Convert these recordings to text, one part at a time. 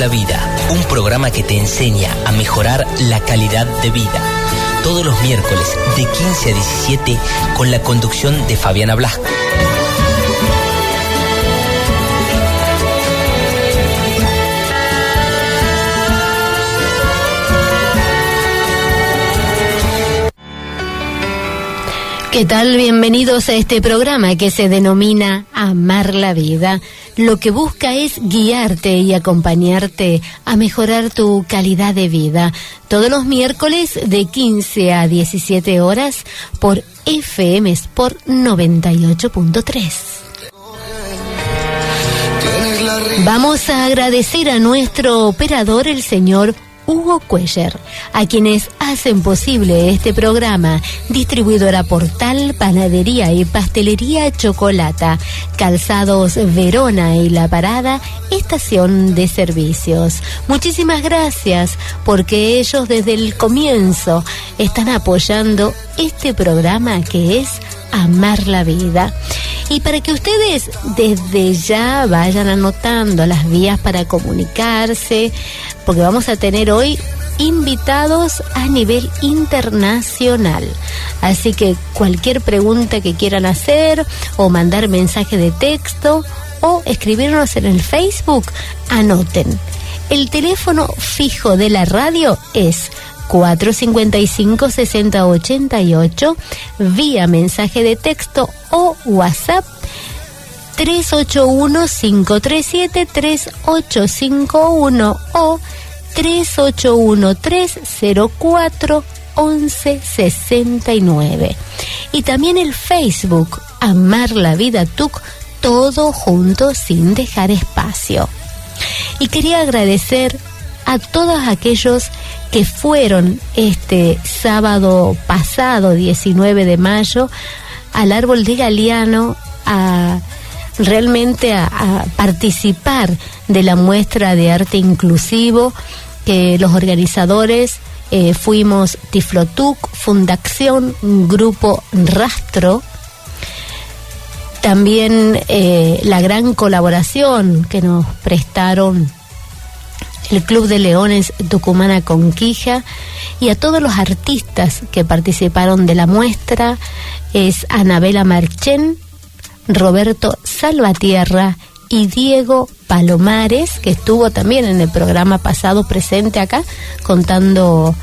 la Vida, un programa que te enseña a mejorar la calidad de vida. Todos los miércoles de 15 a 17 con la conducción de Fabiana Blasco. ¿Qué tal? Bienvenidos a este programa que se denomina Amar la Vida. Lo que busca es guiarte y acompañarte a mejorar tu calidad de vida. Todos los miércoles de 15 a 17 horas por FM Sport 98.3. Vamos a agradecer a nuestro operador, el señor Hugo Cuellar, a quienes hacen posible este programa. Distribuidora Portal, Panadería y Pastelería Chocolata, Calzados Verona y La Parada, estación de servicios. Muchísimas gracias, porque ellos desde el comienzo están apoyando este programa que es Amar la Vida. Y para que ustedes desde ya vayan anotando las vías para comunicarse, porque vamos a tener hoy invitados a nivel internacional. Así que cualquier pregunta que quieran hacer, o mandar mensaje de texto, o escribirnos en el Facebook, anoten. El teléfono fijo de la radio es 455-6088, vía mensaje de texto o WhatsApp 381-537-3851 o 381-304-1169. Y también el Facebook Amar la Vida TUC, todo junto sin dejar espacio. Y quería agradecer a todos aquellos que fueron este sábado pasado, 19 de mayo, al Árbol de Galeano a participar de la muestra de arte inclusivo que los organizadores fuimos Tiflotuc, Fundación, Grupo Rastro. También la gran colaboración que nos prestaron el Club de Leones Tucumana Conquija, y a todos los artistas que participaron de la muestra es Anabela Marchén, Roberto Salvatierra y Diego Palomares, que estuvo también en el programa pasado presente acá, contando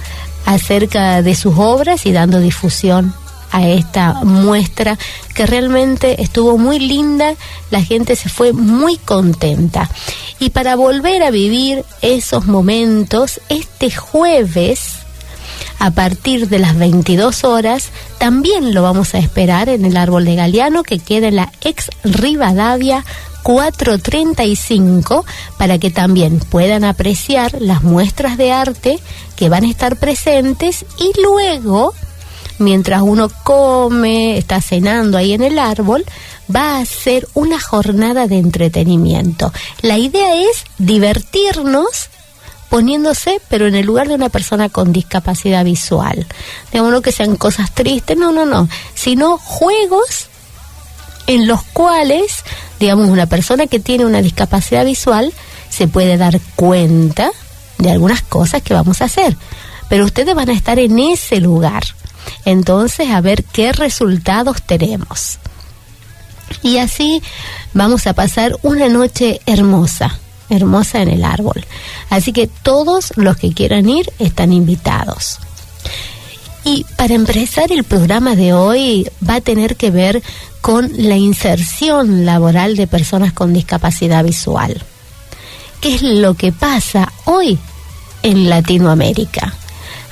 acerca de sus obras y dando difusión a esta muestra que realmente estuvo muy linda. La gente se fue muy contenta. Y para volver a vivir esos momentos, este jueves a partir de las 22 horas también lo vamos a esperar en el Árbol de Galeano, que queda en la ex Rivadavia 435, para que también puedan apreciar las muestras de arte que van a estar presentes. Y luego, mientras uno come, está cenando ahí en el árbol, va a ser una jornada de entretenimiento. La idea es divertirnos poniéndose, pero en el lugar de una persona con discapacidad visual. Digamos, no que sean cosas tristes, no, sino juegos en los cuales, digamos, una persona que tiene una discapacidad visual se puede dar cuenta de algunas cosas que vamos a hacer. Pero ustedes van a estar en ese lugar. Entonces, a ver qué resultados tenemos. Y así vamos a pasar una noche hermosa en el árbol. Así que todos los que quieran ir están invitados. Y para empezar el programa de hoy va a tener que ver con la inserción laboral de personas con discapacidad visual. ¿Qué es lo que pasa hoy en Latinoamérica?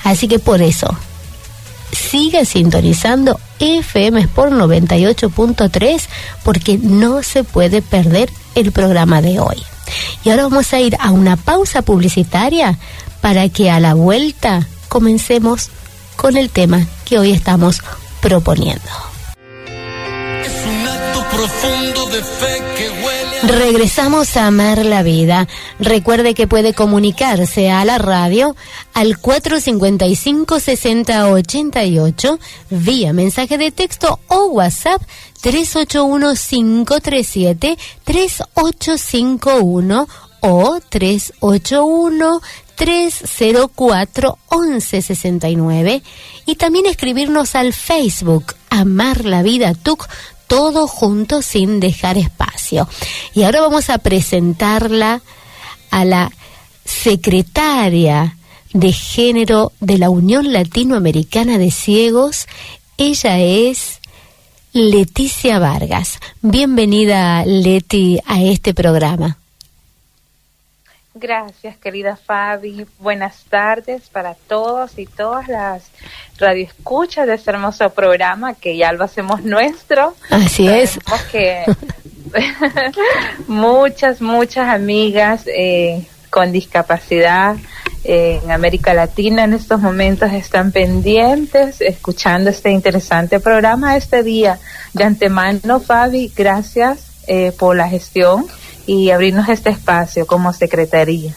Así que por eso, sigue sintonizando FM Sport 98.3, porque no se puede perder el programa de hoy. Y ahora vamos a ir a una pausa publicitaria para que a la vuelta comencemos con el tema que hoy estamos proponiendo. Es un acto profundo de fe que huele a... Regresamos a Amar la Vida. Recuerde que puede comunicarse a la radio al 455-6088 vía mensaje de texto o WhatsApp 381-537-3851 o 381-304-1169, y también escribirnos al Facebook Amar la Vida TUC, todo junto sin dejar espacio. Y ahora vamos a presentarla a la secretaria de Género de la Unión Latinoamericana de Ciegos. Ella es Leticia Vargas. Bienvenida, Leti, a este programa. Gracias, querida Fabi. Buenas tardes para todos y todas las radioescuchas de este hermoso programa que ya lo hacemos nuestro. Así es. Que muchas amigas con discapacidad en América Latina en estos momentos están pendientes, escuchando este interesante programa este día. De antemano, Fabi, gracias por la gestión y abrirnos este espacio como secretaría.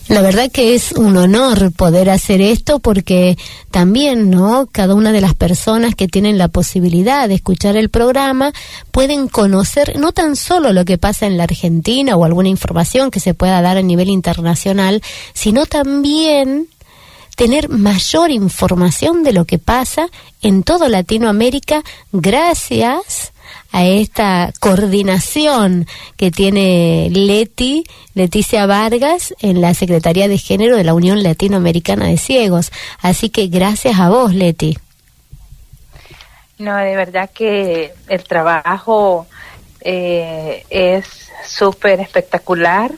La verdad que es un honor poder hacer esto, porque también, ¿no?, cada una de las personas que tienen la posibilidad de escuchar el programa pueden conocer no tan solo lo que pasa en la Argentina o alguna información que se pueda dar a nivel internacional, sino también tener mayor información de lo que pasa en toda Latinoamérica gracias a esta coordinación que tiene Leticia Vargas en la Secretaría de Género de la Unión Latinoamericana de Ciegos. Así que gracias a vos, Leti. No, de verdad que el trabajo es súper espectacular.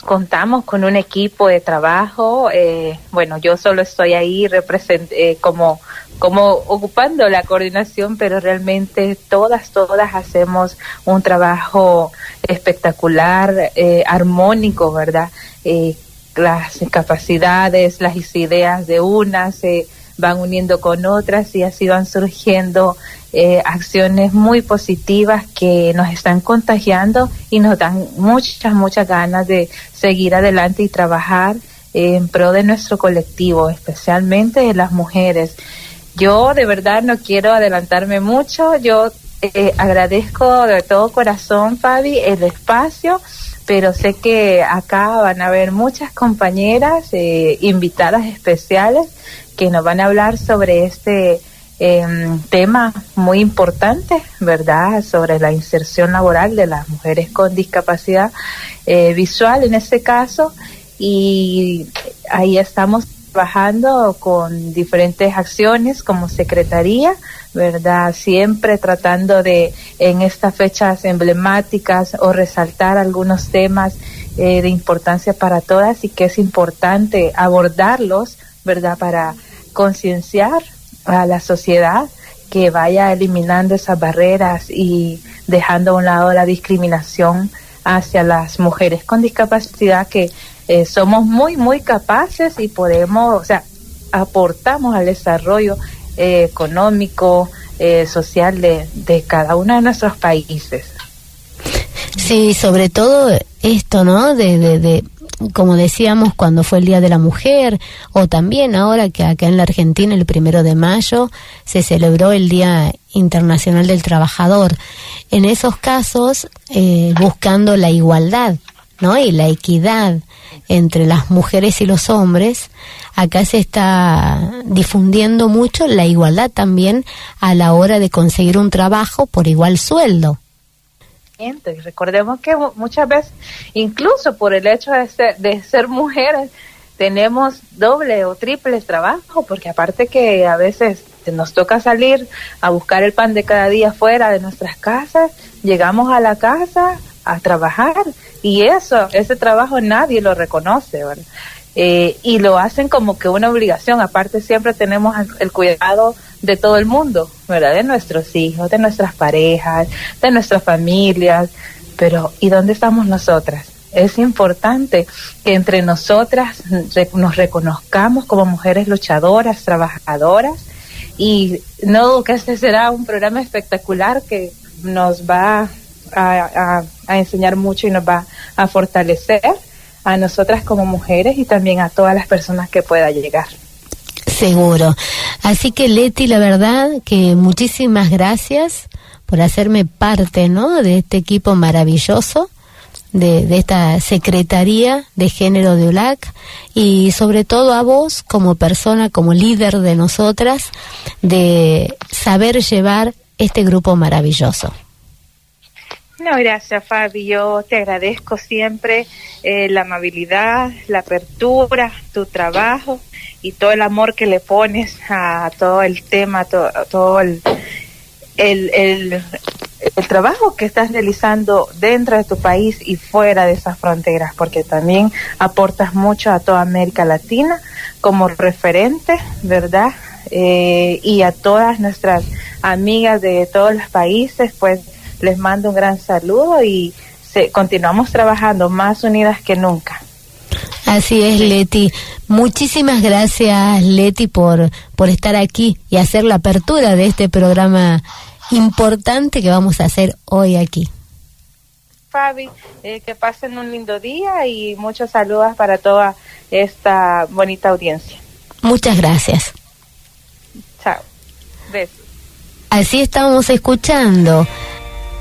Contamos con un equipo de trabajo. Bueno, yo solo estoy ahí como ocupando la coordinación, pero realmente todas hacemos un trabajo espectacular, armónico, ¿verdad? Las capacidades, las ideas de unas se van uniendo con otras y así van surgiendo acciones muy positivas que nos están contagiando y nos dan muchas ganas de seguir adelante y trabajar en pro de nuestro colectivo, especialmente de las mujeres. Yo de verdad no quiero adelantarme mucho. Yo agradezco de todo corazón, Fabi, el espacio, pero sé que acá van a haber muchas compañeras invitadas especiales que nos van a hablar sobre este tema muy importante, ¿verdad?, sobre la inserción laboral de las mujeres con discapacidad visual en este caso, y ahí estamos trabajando con diferentes acciones como secretaría, ¿verdad?, siempre tratando de en estas fechas emblemáticas o resaltar algunos temas de importancia para todas y que es importante abordarlos, ¿verdad?, para concienciar a la sociedad que vaya eliminando esas barreras y dejando a un lado la discriminación hacia las mujeres con discapacidad, que somos muy capaces y podemos, o sea, aportamos al desarrollo económico, social de cada uno de nuestros países. Sí, sobre todo esto, ¿no?, de como decíamos cuando fue el Día de la Mujer, o también ahora que acá en la Argentina el 1 de mayo se celebró el Día Internacional del Trabajador. En esos casos, buscando la igualdad, ¿no?, y la equidad entre las mujeres y los hombres, acá se está difundiendo mucho la igualdad también a la hora de conseguir un trabajo por igual sueldo. Y recordemos que muchas veces, incluso por el hecho de ser mujeres, tenemos doble o triple trabajo, porque aparte que a veces nos toca salir a buscar el pan de cada día fuera de nuestras casas, llegamos a la casa a trabajar y ese trabajo nadie lo reconoce, ¿verdad? Y lo hacen como que una obligación. Aparte siempre tenemos el cuidado de todo el mundo, ¿verdad?, de nuestros hijos, de nuestras parejas, de nuestras familias, pero ¿y dónde estamos nosotras? Es importante que entre nosotras nos reconozcamos como mujeres luchadoras, trabajadoras, y no dudo que este será un programa espectacular que nos va a enseñar mucho y nos va a fortalecer a nosotras como mujeres y también a todas las personas que pueda llegar. Seguro. Así que, Leti, la verdad que muchísimas gracias por hacerme parte, ¿no?, de este equipo maravilloso de esta Secretaría de Género de ULAC, y sobre todo a vos como persona, como líder de nosotras, de saber llevar este grupo maravilloso. No, gracias, Fabi. Yo te agradezco siempre la amabilidad, la apertura, tu trabajo y todo el amor que le pones a todo el tema, todo el trabajo que estás realizando dentro de tu país y fuera de esas fronteras, porque también aportas mucho a toda América Latina como referente, ¿verdad? Y a todas nuestras amigas de todos los países, pues les mando un gran saludo y continuamos trabajando más unidas que nunca. Así es, Leti. Muchísimas gracias, Leti, por estar aquí y hacer la apertura de este programa importante que vamos a hacer hoy aquí. Fabi, que pasen un lindo día y muchos saludos para toda esta bonita audiencia. Muchas gracias. Chao. Besos. Así estamos escuchando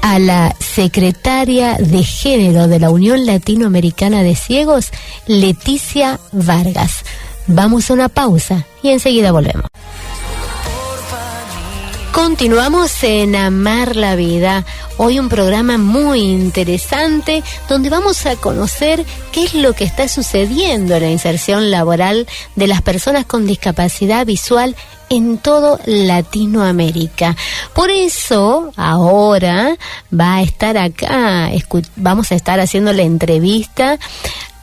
a la secretaria de Género de la Unión Latinoamericana de Ciegos, Leticia Vargas. Vamos a una pausa y enseguida volvemos. Continuamos en Amar la Vida. Hoy un programa muy interesante donde vamos a conocer qué es lo que está sucediendo en la inserción laboral de las personas con discapacidad visual en todo Latinoamérica. Por eso ahora va a estar acá, vamos a estar haciendo la entrevista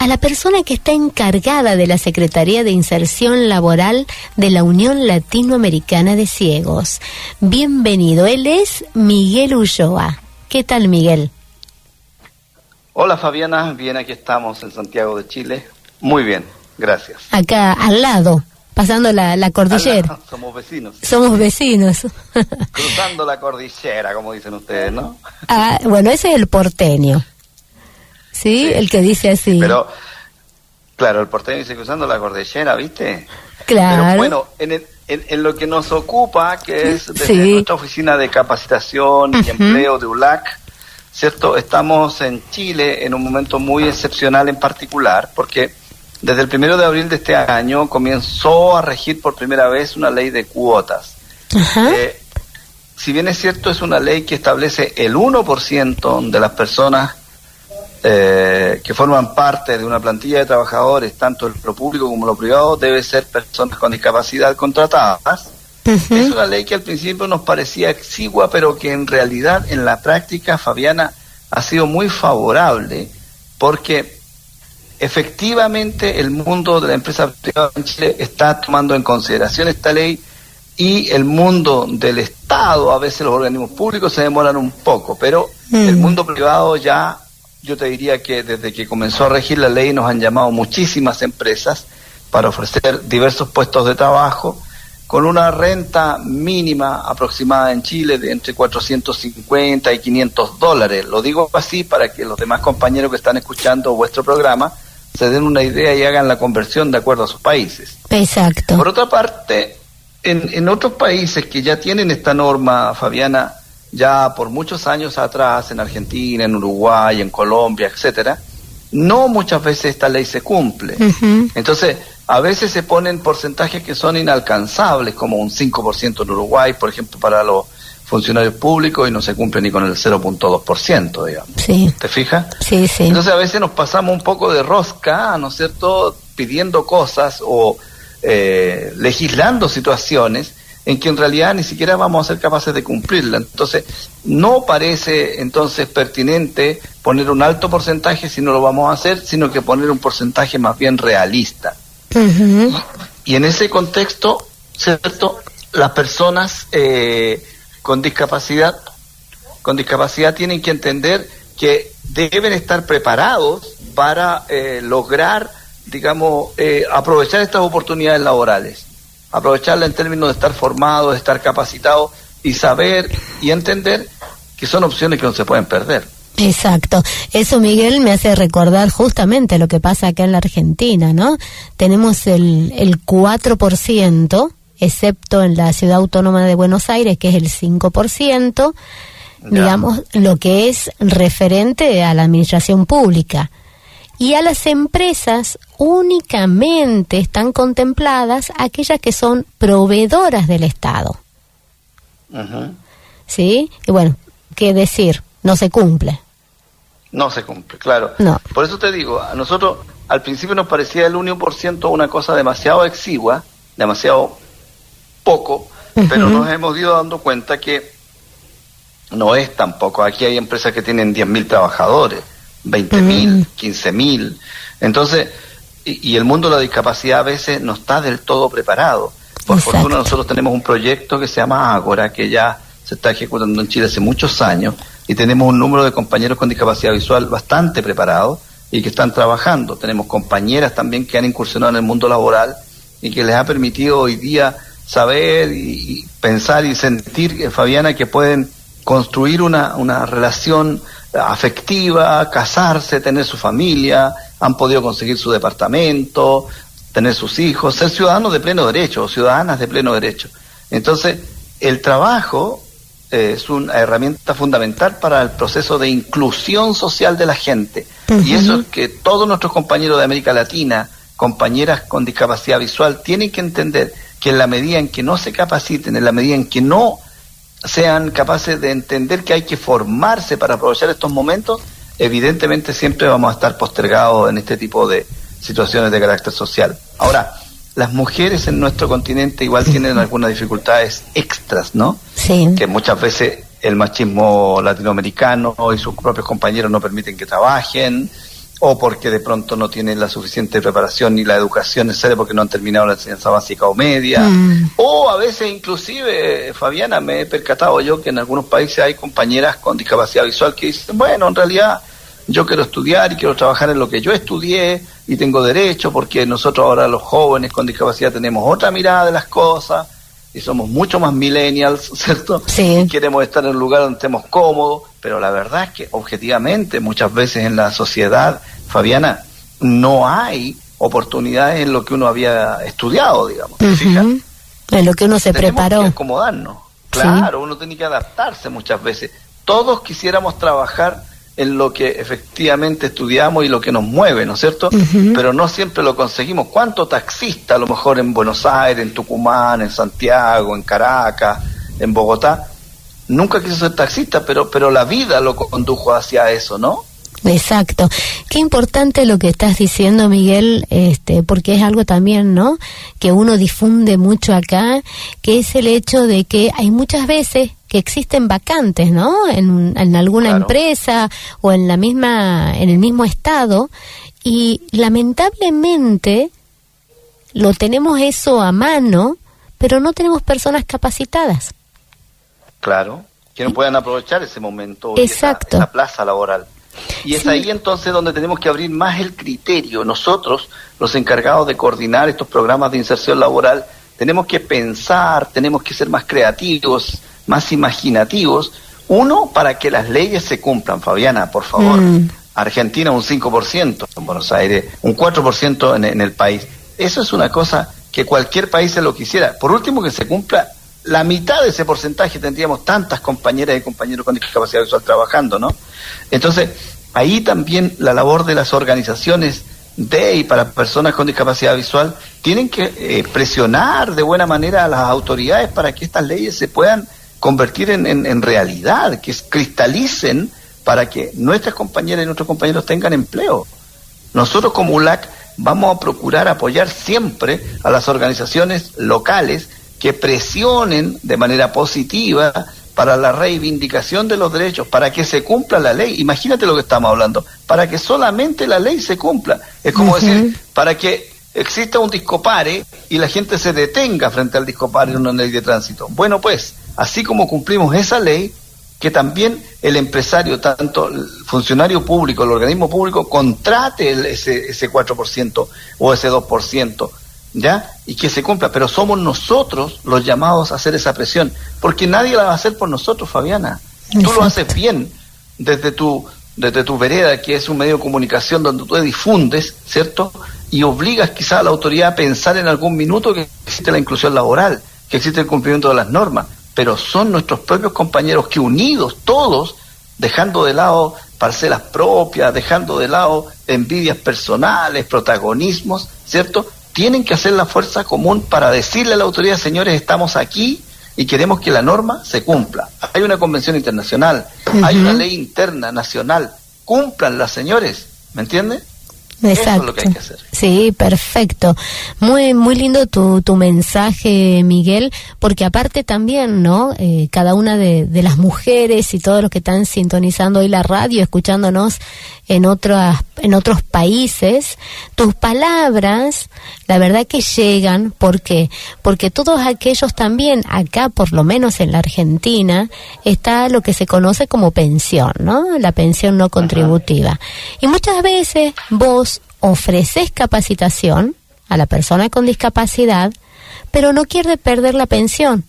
a la persona que está encargada de la Secretaría de Inserción Laboral de la Unión Latinoamericana de Ciegos. Bienvenido, él es Miguel Ulloa. ¿Qué tal, Miguel? Hola, Fabiana, bien, aquí estamos en Santiago de Chile. Muy bien, gracias. Acá al lado, pasando la cordillera. Somos vecinos. Somos vecinos. Cruzando la cordillera, como dicen ustedes, ¿no? Ah, bueno, ese es el porteño. ¿Sí? El que dice así. Pero, claro, el porteño dice cruzando la cordillera, ¿viste? Claro. Pero bueno, en lo que nos ocupa, que es desde sí. nuestra oficina de capacitación y empleo de ULAC, ¿cierto? Estamos en Chile en un momento muy excepcional en particular, porque desde el 1 de abril de este año comenzó a regir por primera vez una ley de cuotas. Ajá. Si bien es cierto, es una ley que establece el 1% de las personas que forman parte de una plantilla de trabajadores, tanto lo público como lo privado, debe ser personas con discapacidad contratadas. Uh-huh. Es una ley que al principio nos parecía exigua, pero que en realidad, en la práctica, Fabiana, ha sido muy favorable, porque efectivamente el mundo de la empresa privada en Chile está tomando en consideración esta ley, y el mundo del Estado, a veces los organismos públicos se demoran un poco, pero el mundo privado ya, yo te diría que desde que comenzó a regir la ley nos han llamado muchísimas empresas para ofrecer diversos puestos de trabajo con una renta mínima aproximada en Chile de entre 450 y 500 dólares. Lo digo así para que los demás compañeros que están escuchando vuestro programa se den una idea y hagan la conversión de acuerdo a sus países. Exacto. Por otra parte, en otros países que ya tienen esta norma, Fabiana, ya por muchos años atrás, en Argentina, en Uruguay, en Colombia, etcétera, no muchas veces esta ley se cumple. Uh-huh. Entonces, a veces se ponen porcentajes que son inalcanzables, como un 5% en Uruguay, por ejemplo, para los funcionarios públicos, y no se cumple ni con el 0.2%, digamos. Sí. ¿Te fijas? Sí, sí. Entonces, a veces nos pasamos un poco de rosca, ¿no es cierto?, pidiendo cosas o legislando situaciones en que en realidad ni siquiera vamos a ser capaces de cumplirla. Entonces, no parece entonces pertinente poner un alto porcentaje si no lo vamos a hacer, sino que poner un porcentaje más bien realista. Uh-huh. Y en ese contexto, ¿cierto?, las personas con discapacidad tienen que entender que deben estar preparados para lograr, digamos, aprovechar estas oportunidades laborales. Aprovecharla en términos de estar formados, de estar capacitados y saber y entender que son opciones que no se pueden perder. Exacto. Eso, Miguel, me hace recordar justamente lo que pasa acá en la Argentina, ¿no? Tenemos el 4%, excepto en la Ciudad Autónoma de Buenos Aires, que es el 5%, digamos, lo que es referente a la administración pública. Y a las empresas únicamente están contempladas aquellas que son proveedoras del Estado. ¿Sí? Y bueno, ¿qué decir? No se cumple. No se cumple, claro. No. Por eso te digo, a nosotros al principio nos parecía el 1% una cosa demasiado exigua, demasiado poco, pero nos hemos ido dando cuenta que no es tampoco. Aquí hay empresas que tienen 10.000 trabajadores, 20.000, 15.000. Entonces, y el mundo de la discapacidad a veces no está del todo preparado. Por fortuna nosotros tenemos un proyecto que se llama Ágora, que ya se está ejecutando en Chile hace muchos años, y tenemos un número de compañeros con discapacidad visual bastante preparados y que están trabajando. Tenemos compañeras también que han incursionado en el mundo laboral y que les ha permitido hoy día saber y pensar y sentir, Fabiana, que pueden construir una relación afectiva, casarse, tener su familia, han podido conseguir su departamento, tener sus hijos, ser ciudadanos de pleno derecho o ciudadanas de pleno derecho. Entonces, el trabajo es una herramienta fundamental para el proceso de inclusión social de la gente. Y eso es que todos nuestros compañeros de América Latina, compañeras con discapacidad visual, tienen que entender que en la medida en que no se capaciten, en la medida en que no sean capaces de entender que hay que formarse para aprovechar estos momentos, evidentemente siempre vamos a estar postergados en este tipo de situaciones de carácter social. Ahora, las mujeres en nuestro continente igual tienen algunas dificultades extras, ¿no? Sí. Que muchas veces el machismo latinoamericano y sus propios compañeros no permiten que trabajen, o porque de pronto no tienen la suficiente preparación ni la educación necesaria porque no han terminado la enseñanza básica o media, o a veces inclusive, Fabiana, me he percatado yo que en algunos países hay compañeras con discapacidad visual que dicen, bueno, en realidad yo quiero estudiar y quiero trabajar en lo que yo estudié y tengo derecho, porque nosotros ahora los jóvenes con discapacidad tenemos otra mirada de las cosas y somos mucho más millennials, ¿cierto? Sí. Y queremos estar en un lugar donde estemos cómodos, pero la verdad es que objetivamente muchas veces en la sociedad, Fabiana, no hay oportunidades en lo que uno había estudiado, digamos. En lo que uno se preparó. Tenemos que acomodarnos. Claro, uno tiene que adaptarse muchas veces. Todos quisiéramos trabajar en lo que efectivamente estudiamos y lo que nos mueve, ¿no es cierto? Pero no siempre lo conseguimos. ¿Cuánto taxista, a lo mejor en Buenos Aires, en Tucumán, en Santiago, en Caracas, en Bogotá, nunca quiso ser taxista, pero la vida lo condujo hacia eso, ¿no? Exacto. Qué importante lo que estás diciendo, Miguel, porque es algo también, ¿no?, que uno difunde mucho acá, que es el hecho de que hay muchas veces que existen vacantes, ¿no?, en alguna empresa o en el mismo estado, y lamentablemente lo tenemos eso a mano, pero no tenemos personas capacitadas. Claro, que no puedan aprovechar ese momento, esa plaza laboral. Y es ahí entonces donde tenemos que abrir más el criterio. Nosotros, los encargados de coordinar estos programas de inserción laboral, tenemos que pensar, tenemos que ser más creativos, más imaginativos. Uno, para que las leyes se cumplan, Fabiana, por favor. Argentina un 5%, en Buenos Aires un 4% en el país. Eso es una cosa que cualquier país se lo quisiera. Por último, que se cumpla la mitad de ese porcentaje, tendríamos tantas compañeras y compañeros con discapacidad visual trabajando, ¿no? Entonces, ahí también la labor de las organizaciones de y para personas con discapacidad visual tienen que presionar de buena manera a las autoridades para que estas leyes se puedan convertir en realidad, que cristalicen para que nuestras compañeras y nuestros compañeros tengan empleo. Nosotros como ULAC vamos a procurar apoyar siempre a las organizaciones locales que presionen de manera positiva para la reivindicación de los derechos, para que se cumpla la ley. Imagínate lo que estamos hablando, para que solamente la ley se cumpla. Es como decir, para que exista un discopare y la gente se detenga frente al discopare en una ley de tránsito. Bueno, pues, así como cumplimos esa ley, que también el empresario, tanto el funcionario público, el organismo público, contrate ese 4% o ese 2%, ¿ya? Y que se cumpla, pero somos nosotros los llamados a hacer esa presión, porque nadie la va a hacer por nosotros, Fabiana. Tú lo haces bien desde tu vereda, que es un medio de comunicación donde tú difundes, ¿cierto? Y obligas quizá a la autoridad a pensar en algún minuto que existe la inclusión laboral, que existe el cumplimiento de las normas, pero son nuestros propios compañeros que unidos todos, dejando de lado parcelas propias, dejando de lado envidias personales, protagonismos, ¿cierto? Tienen que hacer la fuerza común para decirle a la autoridad, señores, estamos aquí y queremos que la norma se cumpla. Hay una convención internacional, hay una ley interna, nacional, cúmplanla, señores, ¿me entienden? Exacto. Eso es lo que hay que hacer. Sí, perfecto. Muy muy lindo tu mensaje, Miguel, porque aparte también, ¿no? Cada una de las mujeres y todos los que están sintonizando hoy la radio, escuchándonos en otros países, tus palabras, la verdad que llegan, ¿por qué? Porque todos aquellos también, acá por lo menos en la Argentina, está lo que se conoce como pensión, ¿no? La pensión no contributiva. Y muchas veces vos ofreces capacitación a la persona con discapacidad, pero no quiere perder la pensión,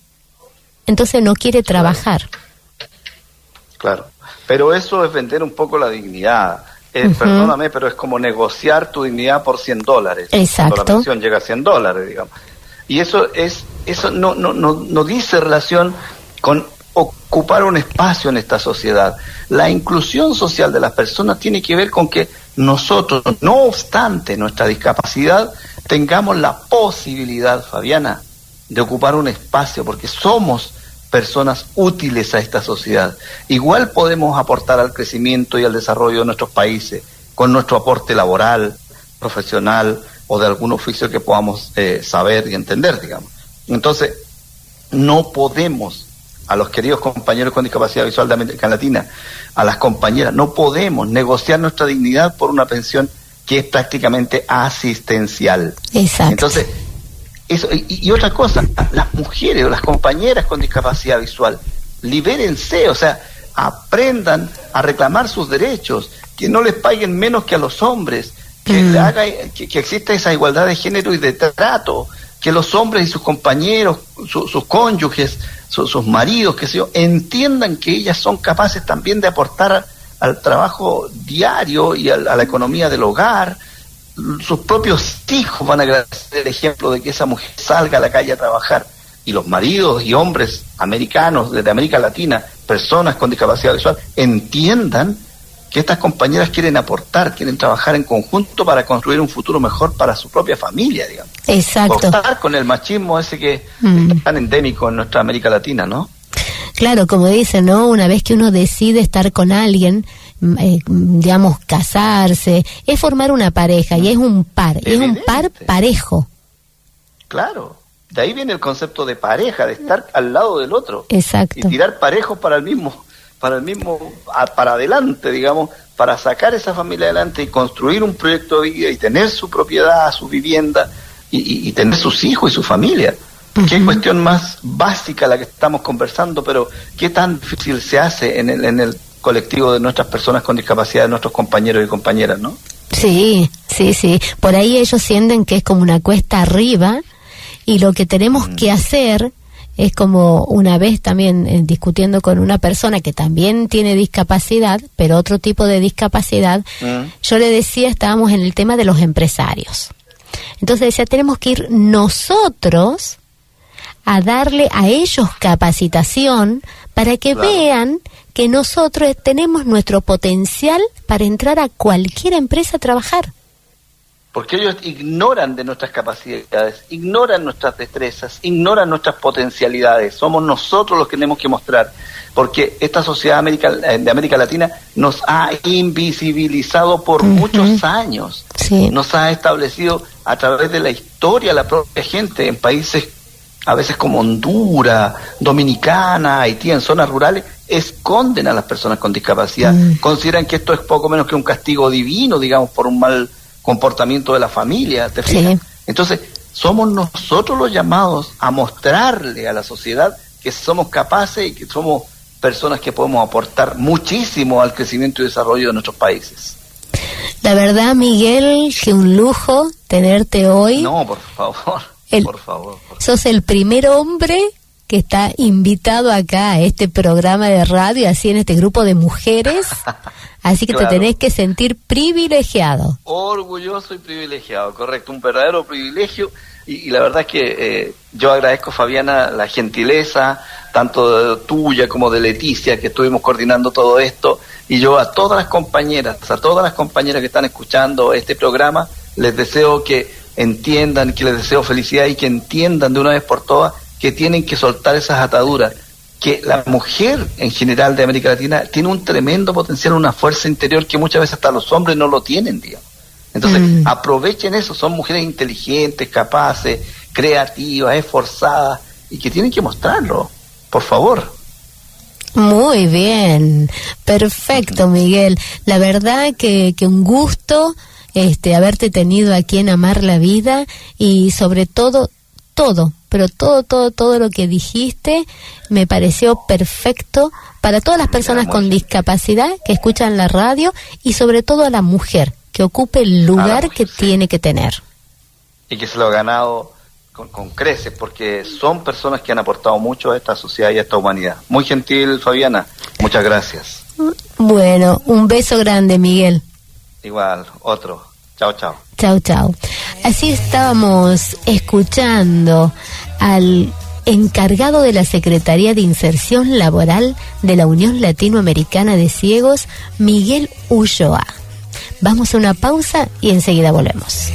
entonces no quiere trabajar. Claro, pero eso es vender un poco la dignidad. Perdóname, pero es como negociar tu dignidad por $100. Exacto. Cuando la pensión llega a $100, digamos. Y eso no dice relación con ocupar un espacio en esta sociedad. La inclusión social de las personas tiene que ver con que nosotros, no obstante nuestra discapacidad, tengamos la posibilidad, Fabiana, de ocupar un espacio, porque somos personas útiles a esta sociedad. Igual podemos aportar al crecimiento y al desarrollo de nuestros países con nuestro aporte laboral, profesional o de algún oficio que podamos saber y entender, digamos. Entonces, no podemos, a los queridos compañeros con discapacidad visual de América Latina, a las compañeras, no podemos negociar nuestra dignidad por una pensión que es prácticamente asistencial. Exacto. Entonces, eso, y otra cosa, las mujeres o las compañeras con discapacidad visual, libérense, o sea, aprendan a reclamar sus derechos, que no les paguen menos que a los hombres, que exista esa igualdad de género y de trato, que los hombres y sus compañeros, sus cónyuges, sus maridos, que sé yo, entiendan que ellas son capaces también de aportar al trabajo diario y a la economía del hogar. Sus propios hijos van a agradecer el ejemplo de que esa mujer salga a la calle a trabajar, y los maridos y hombres americanos desde América Latina, personas con discapacidad visual, entiendan que estas compañeras quieren aportar, quieren trabajar en conjunto para construir un futuro mejor para su propia familia, digamos. Exacto. Cortar con el machismo ese que es tan endémico en nuestra América Latina, ¿no? Claro, como dicen, ¿no? Una vez que uno decide estar con alguien, digamos, casarse, es formar una pareja, y es un par, y es un par parejo. Claro, de ahí viene el concepto de pareja, de estar al lado del otro. Exacto. Y tirar parejos para adelante, digamos, para sacar esa familia adelante y construir un proyecto de vida y tener su propiedad, su vivienda y tener sus hijos y su familia. Qué cuestión más básica la que estamos conversando, pero qué tan difícil se hace en el colectivo de nuestras personas con discapacidad, de nuestros compañeros y compañeras, ¿no? Sí. Por ahí ellos sienten que es como una cuesta arriba, y lo que tenemos que hacer es, como una vez también discutiendo con una persona que también tiene discapacidad, pero otro tipo de discapacidad, yo le decía, estábamos en el tema de los empresarios. Entonces decía, tenemos que ir nosotros a darle a ellos capacitación para que vean que nosotros tenemos nuestro potencial para entrar a cualquier empresa a trabajar. Porque ellos ignoran de nuestras capacidades, ignoran nuestras destrezas, ignoran nuestras potencialidades. Somos nosotros los que tenemos que mostrar, porque esta sociedad de América Latina nos ha invisibilizado por muchos años. Sí. Nos ha establecido a través de la historia la propia gente en países a veces como Honduras, Dominicana, Haití, en zonas rurales, esconden a las personas con discapacidad. Consideran que esto es poco menos que un castigo divino, digamos, por un mal comportamiento de la familia, ¿te fijas? Sí. Entonces, somos nosotros los llamados a mostrarle a la sociedad que somos capaces y que somos personas que podemos aportar muchísimo al crecimiento y desarrollo de nuestros países. La verdad, Miguel, que un lujo tenerte hoy. No, por favor. Por favor. Sos el primer hombre que está invitado acá a este programa de radio, así en este grupo de mujeres, así que claro, te tenés que sentir privilegiado. Orgulloso y privilegiado, correcto, un verdadero privilegio Y la verdad es que yo agradezco, Fabiana, la gentileza, tanto tuya como de Leticia, que estuvimos coordinando todo esto, y yo a todas las compañeras que están escuchando este programa, les deseo que entiendan, que les deseo felicidad y que entiendan de una vez por todas que tienen que soltar esas ataduras, que la mujer en general de América Latina tiene un tremendo potencial, una fuerza interior que muchas veces hasta los hombres no lo tienen, digamos. Entonces, aprovechen eso, son mujeres inteligentes, capaces, creativas, esforzadas, y que tienen que mostrarlo, por favor. Muy bien, perfecto, Miguel. La verdad que un gusto haberte tenido aquí en Amar la Vida, y sobre todo, todo lo que dijiste me pareció perfecto para todas las personas con discapacidad que escuchan la radio, y sobre todo a la mujer, que ocupe el lugar que tiene que tener. Y que se lo ha ganado con creces, porque son personas que han aportado mucho a esta sociedad y a esta humanidad. Muy gentil, Fabiana. Muchas gracias. Bueno, un beso grande, Miguel. Igual, otro. Chao, chao. Chao, chao. Así estábamos escuchando al encargado de la Secretaría de Inserción Laboral de la Unión Latinoamericana de Ciegos, Miguel Ulloa. Vamos a una pausa y enseguida volvemos.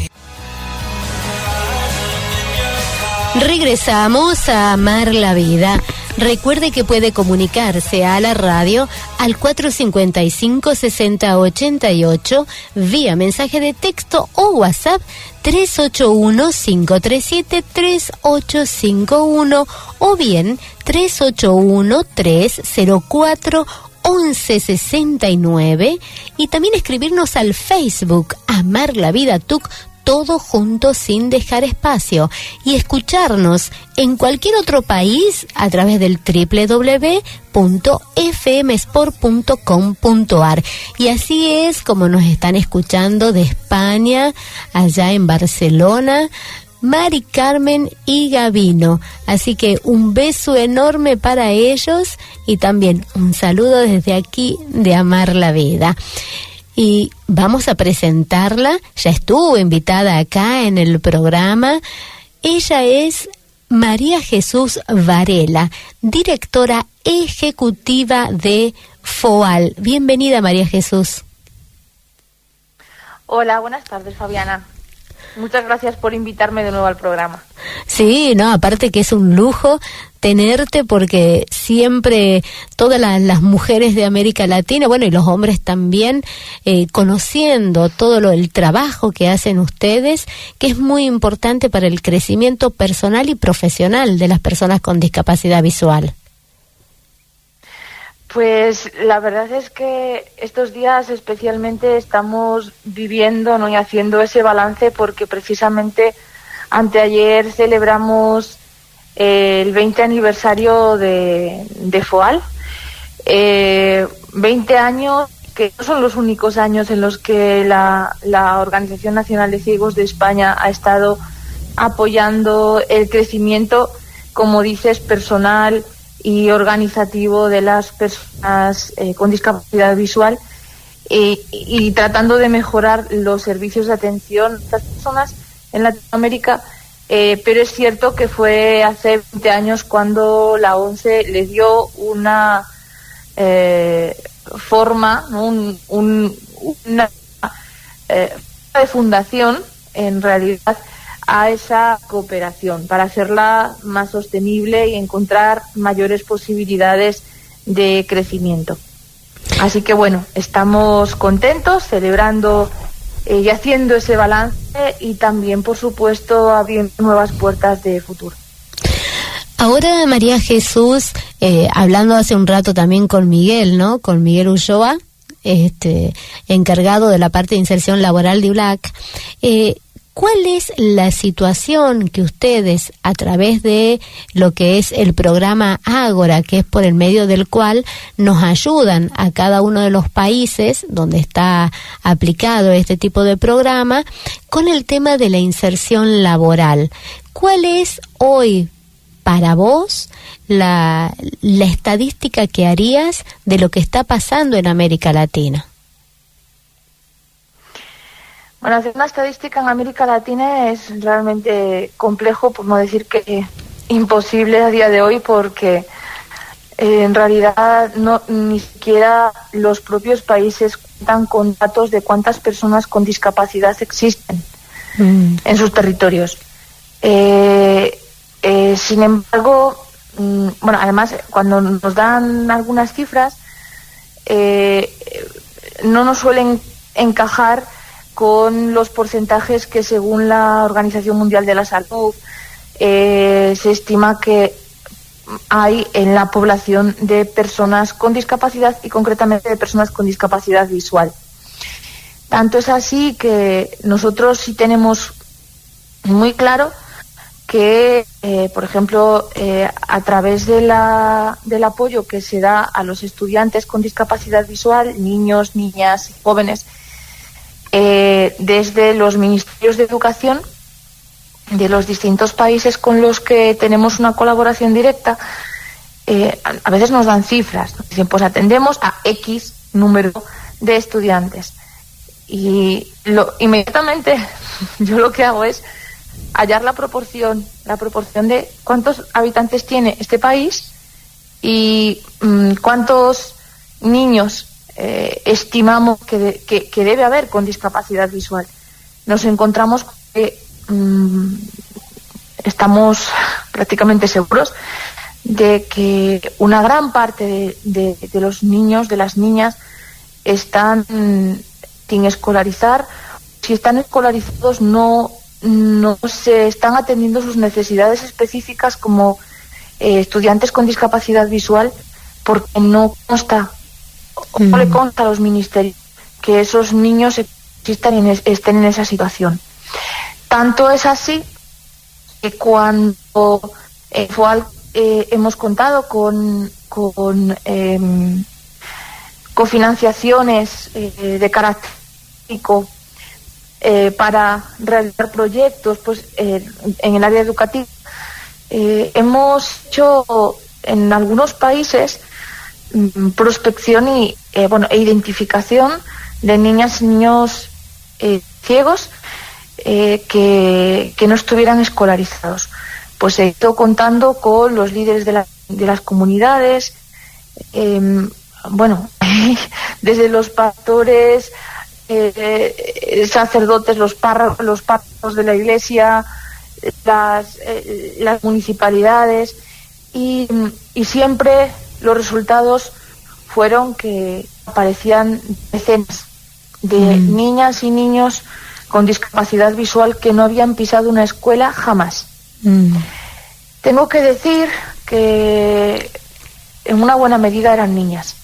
Regresamos a Amar la Vida. Recuerde que puede comunicarse a la radio al 455-6088 vía mensaje de texto o WhatsApp 381-537-3851 o bien 381-304-1169, y también escribirnos al Facebook Amar la Vida TUC, todo junto sin dejar espacio, y escucharnos en cualquier otro país a través del www.fmsport.com.ar. Y así es como nos están escuchando de España, allá en Barcelona, Mari Carmen y Gabino. Así que un beso enorme para ellos, y también un saludo desde aquí de Amar la Vida. Y vamos a presentarla, ya estuvo invitada acá en el programa. Ella es María Jesús Varela, directora ejecutiva de FOAL. Bienvenida, María Jesús. Hola, buenas tardes, Fabiana. Muchas gracias por invitarme de nuevo al programa. Sí, no, aparte que es un lujo tenerte, porque siempre todas las mujeres de América Latina, bueno, y los hombres también, conociendo todo el trabajo que hacen ustedes, que es muy importante para el crecimiento personal y profesional de las personas con discapacidad visual. Pues la verdad es que estos días especialmente estamos viviendo, ¿no?, y haciendo ese balance, porque precisamente anteayer celebramos el 20 aniversario de FOAL. 20 años que no son los únicos años en los que la Organización Nacional de Ciegos de España ha estado apoyando el crecimiento, como dices, personal y organizativo de las personas con discapacidad visual, y tratando de mejorar los servicios de atención a estas personas en Latinoamérica, pero es cierto que fue hace 20 años cuando la ONCE le dio una forma, ¿no?, una de fundación, en realidad, a esa cooperación, para hacerla más sostenible y encontrar mayores posibilidades de crecimiento. Así que bueno, estamos contentos, celebrando y haciendo ese balance, y también, por supuesto, abriendo nuevas puertas de futuro. Ahora, María Jesús, hablando hace un rato también con Miguel, ¿no?, con Miguel Ulloa, encargado de la parte de inserción laboral de ULAC, ¿cuál es la situación que ustedes, a través de lo que es el programa Ágora, que es por el medio del cual nos ayudan a cada uno de los países donde está aplicado este tipo de programa, con el tema de la inserción laboral? ¿Cuál es hoy para vos la estadística que harías de lo que está pasando en América Latina? Bueno, hacer una estadística en América Latina es realmente complejo, por no decir que imposible a día de hoy, porque en realidad ni siquiera los propios países cuentan con datos de cuántas personas con discapacidad existen en sus territorios. Sin embargo, bueno, además, cuando nos dan algunas cifras, no nos suelen encajar con los porcentajes que, según la Organización Mundial de la Salud, se estima que hay en la población de personas con discapacidad, y concretamente de personas con discapacidad visual. Tanto es así que nosotros sí tenemos muy claro que, por ejemplo, a través del apoyo que se da a los estudiantes con discapacidad visual, niños, niñas y jóvenes, desde los ministerios de educación de los distintos países con los que tenemos una colaboración directa, a veces nos dan cifras, ¿no? Dicen, pues atendemos a X número de estudiantes, y inmediatamente yo lo que hago es hallar la proporción de cuántos habitantes tiene este país y cuántos niños estimamos que debe haber con discapacidad visual. Nos encontramos que estamos prácticamente seguros de que una gran parte de los niños, de las niñas, están sin escolarizar. Si están escolarizados, no se están atendiendo sus necesidades específicas como estudiantes con discapacidad visual, porque no le consta a los ministerios que esos niños estén en esa situación. Tanto es así que cuando hemos contado con cofinanciaciones de carácter público para realizar proyectos, pues en el área educativa, hemos hecho en algunos países prospección e identificación de niñas y niños ciegos que no estuvieran escolarizados. Pues he ido contando con los líderes de las comunidades, desde los pastores, sacerdotes, los párrocos de la iglesia, las municipalidades, y siempre los resultados fueron que aparecían decenas de niñas y niños con discapacidad visual que no habían pisado una escuela jamás. Tengo que decir que en una buena medida eran niñas,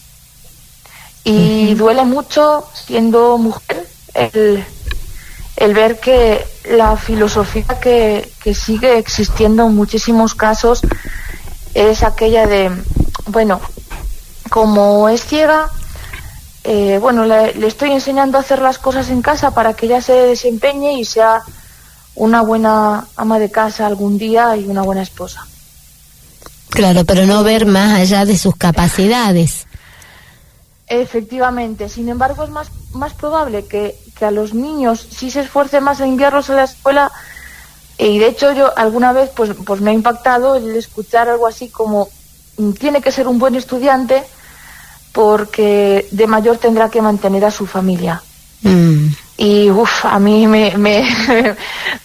y duele mucho, siendo mujer, el ver que la filosofía que sigue existiendo en muchísimos casos es aquella de, como es ciega, le estoy enseñando a hacer las cosas en casa para que ella se desempeñe y sea una buena ama de casa algún día y una buena esposa. Claro, pero no ver más allá de sus capacidades. Efectivamente. Sin embargo, es más probable que a los niños sí se esfuerce más en enviarlos a la escuela, y de hecho yo alguna vez pues me ha impactado el escuchar algo así como: tiene que ser un buen estudiante porque de mayor tendrá que mantener a su familia. Y a mí me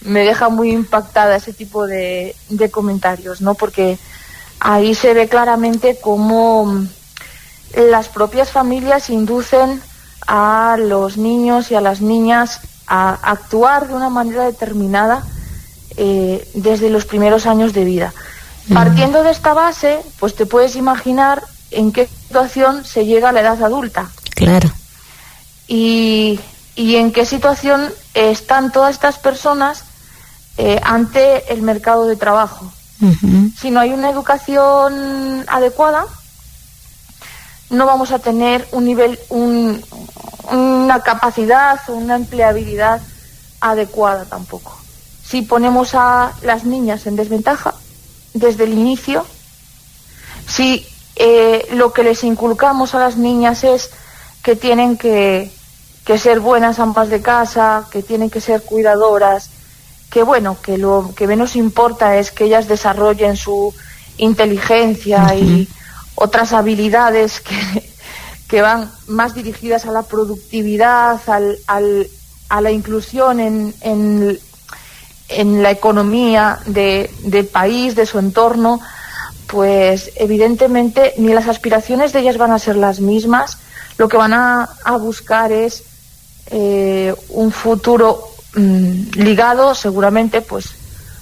deja muy impactada ese tipo de comentarios, ¿no? Porque ahí se ve claramente cómo las propias familias inducen a los niños y a las niñas a actuar de una manera determinada desde los primeros años de vida. Partiendo de esta base, pues te puedes imaginar en qué situación se llega a la edad adulta. Claro. Y en qué situación están todas estas personas ante el mercado de trabajo. Si no hay una educación adecuada, no vamos a tener una capacidad o una empleabilidad adecuada tampoco. Si ponemos a las niñas en desventaja desde el inicio, si lo que les inculcamos a las niñas es que tienen que que ser buenas amas de casa, que tienen que ser cuidadoras, que bueno, que lo que menos importa es que ellas desarrollen su inteligencia y otras habilidades que van más dirigidas a la productividad, a la inclusión en la economía del país, de su entorno, pues evidentemente ni las aspiraciones de ellas van a ser las mismas. Lo que van a buscar es un futuro ligado seguramente pues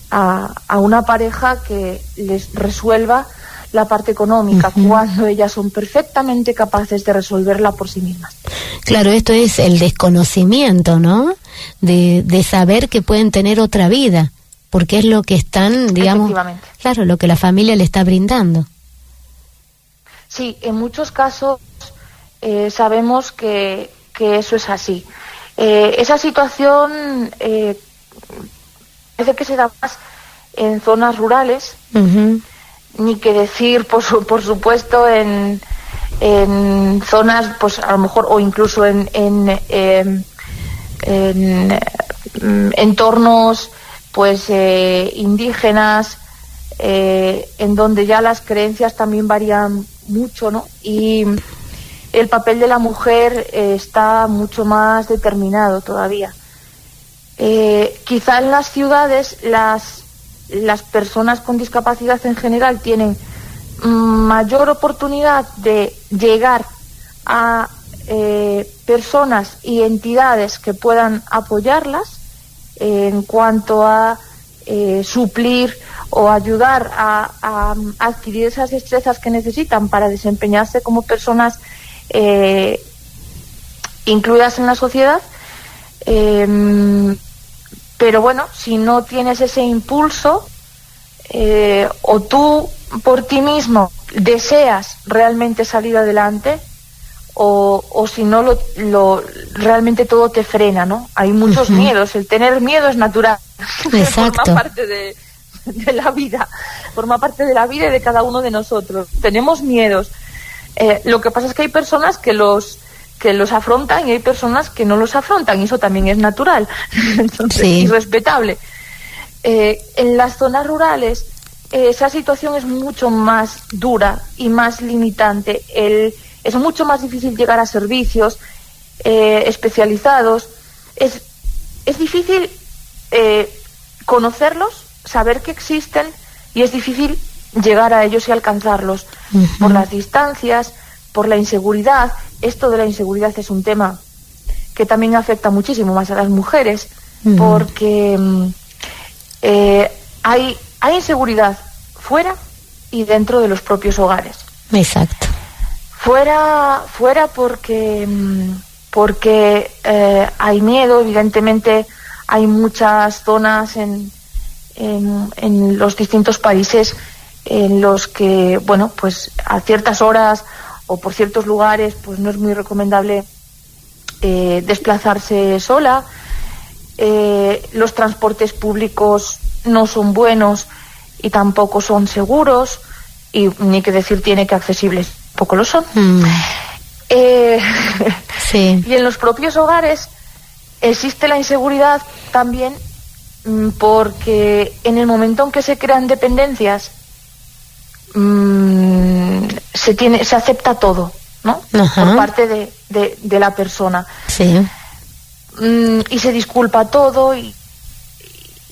a una pareja que les resuelva la parte económica, cuando ellas son perfectamente capaces de resolverla por sí mismas. Claro, esto es el desconocimiento, ¿no? De saber que pueden tener otra vida, porque es lo que están, digamos, claro, lo que la familia le está brindando. Sí, en muchos casos sabemos que eso es así. Esa situación parece que se da más en zonas rurales, ni que decir, por supuesto, en zonas, pues a lo mejor, o incluso en entornos, pues indígenas, en donde ya las creencias también varían mucho, ¿no? Y el papel de la mujer está mucho más determinado todavía. Quizá en las ciudades las personas con discapacidad en general tienen mayor oportunidad de llegar a personas y entidades que puedan apoyarlas en cuanto a suplir o ayudar a adquirir esas destrezas que necesitan para desempeñarse como personas incluidas en la sociedad. Pero bueno, si no tienes ese impulso, o tú por ti mismo deseas realmente salir adelante, o si no, realmente todo te frena, ¿no? Hay muchos miedos. El tener miedo es natural. Exacto. Forma parte de la vida. Forma parte de la vida y de cada uno de nosotros. Tenemos miedos. Lo que pasa es que hay personas que los afrontan y hay personas que no los afrontan, y eso también es natural. Entonces, sí, y respetable. En las zonas rurales esa situación es mucho más dura y más limitante. Es mucho más difícil llegar a servicios especializados. Es difícil conocerlos, saber que existen, y es difícil llegar a ellos y alcanzarlos por las distancias, por la inseguridad. Esto de la inseguridad es un tema que también afecta muchísimo más a las mujeres, porque hay inseguridad fuera y dentro de los propios hogares. Exacto. Fuera porque hay miedo. Evidentemente hay muchas zonas en los distintos países en los que, bueno, pues a ciertas horas o por ciertos lugares, pues no es muy recomendable desplazarse sola. Los transportes públicos no son buenos y tampoco son seguros, y ni que decir tiene que accesibles poco lo son. Sí. Y en los propios hogares existe la inseguridad también, porque en el momento en que se crean dependencias se acepta todo, ¿no? Por parte de la persona. Sí. Y se disculpa todo, y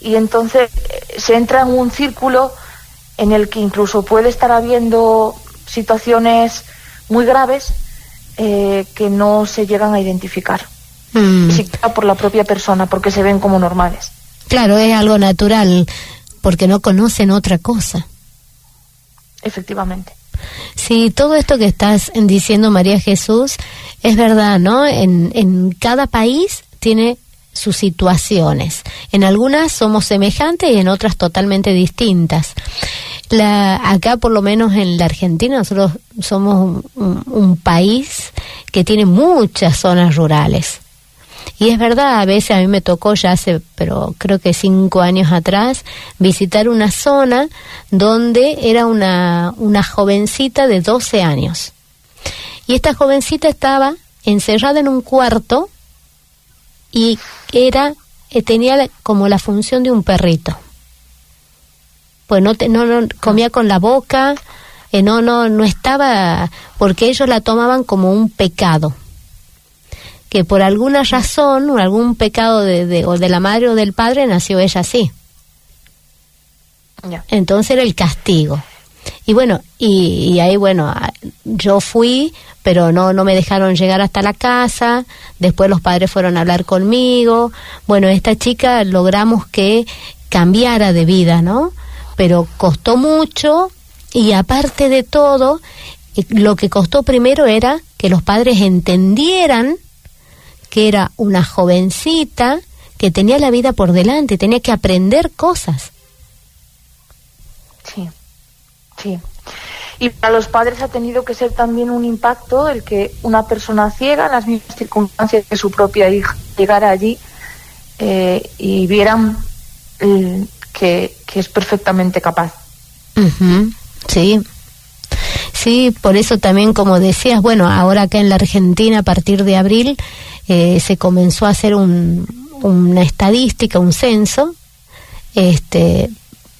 entonces se entra en un círculo en el que incluso puede estar habiendo situaciones muy graves que no se llegan a identificar, ni siquiera por la propia persona, porque se ven como normales. Claro, es algo natural, porque no conocen otra cosa. Efectivamente. Sí, todo esto que estás diciendo, María Jesús, es verdad, ¿no? En cada país tiene sus situaciones. En algunas somos semejantes y en otras totalmente distintas. Acá, por lo menos en la Argentina, nosotros somos un país que tiene muchas zonas rurales. Y es verdad, a veces a mí me tocó pero creo que 5 años atrás, visitar una zona donde era una jovencita de 12 años. Y esta jovencita estaba encerrada en un cuarto y tenía como la función de un perrito. Pues no comía con la boca, no estaba, porque ellos la tomaban como un pecado, que por alguna razón, algún pecado o de la madre o del padre, nació ella así. Entonces era el castigo. Y bueno, y ahí yo fui, pero no me dejaron llegar hasta la casa. Después los padres fueron a hablar conmigo. Bueno, esta chica logramos que cambiara de vida, ¿no? Pero costó mucho, y aparte de todo, lo que costó primero era que los padres entendieran que era una jovencita que tenía la vida por delante, tenía que aprender cosas. Sí. Y para los padres ha tenido que ser también un impacto el que una persona ciega, en las mismas circunstancias que su propia hija, llegara allí y vieran que es perfectamente capaz. Uh-huh. Sí, por eso también, como decías, ahora acá en la Argentina, a partir de abril, se comenzó a hacer una estadística, un censo,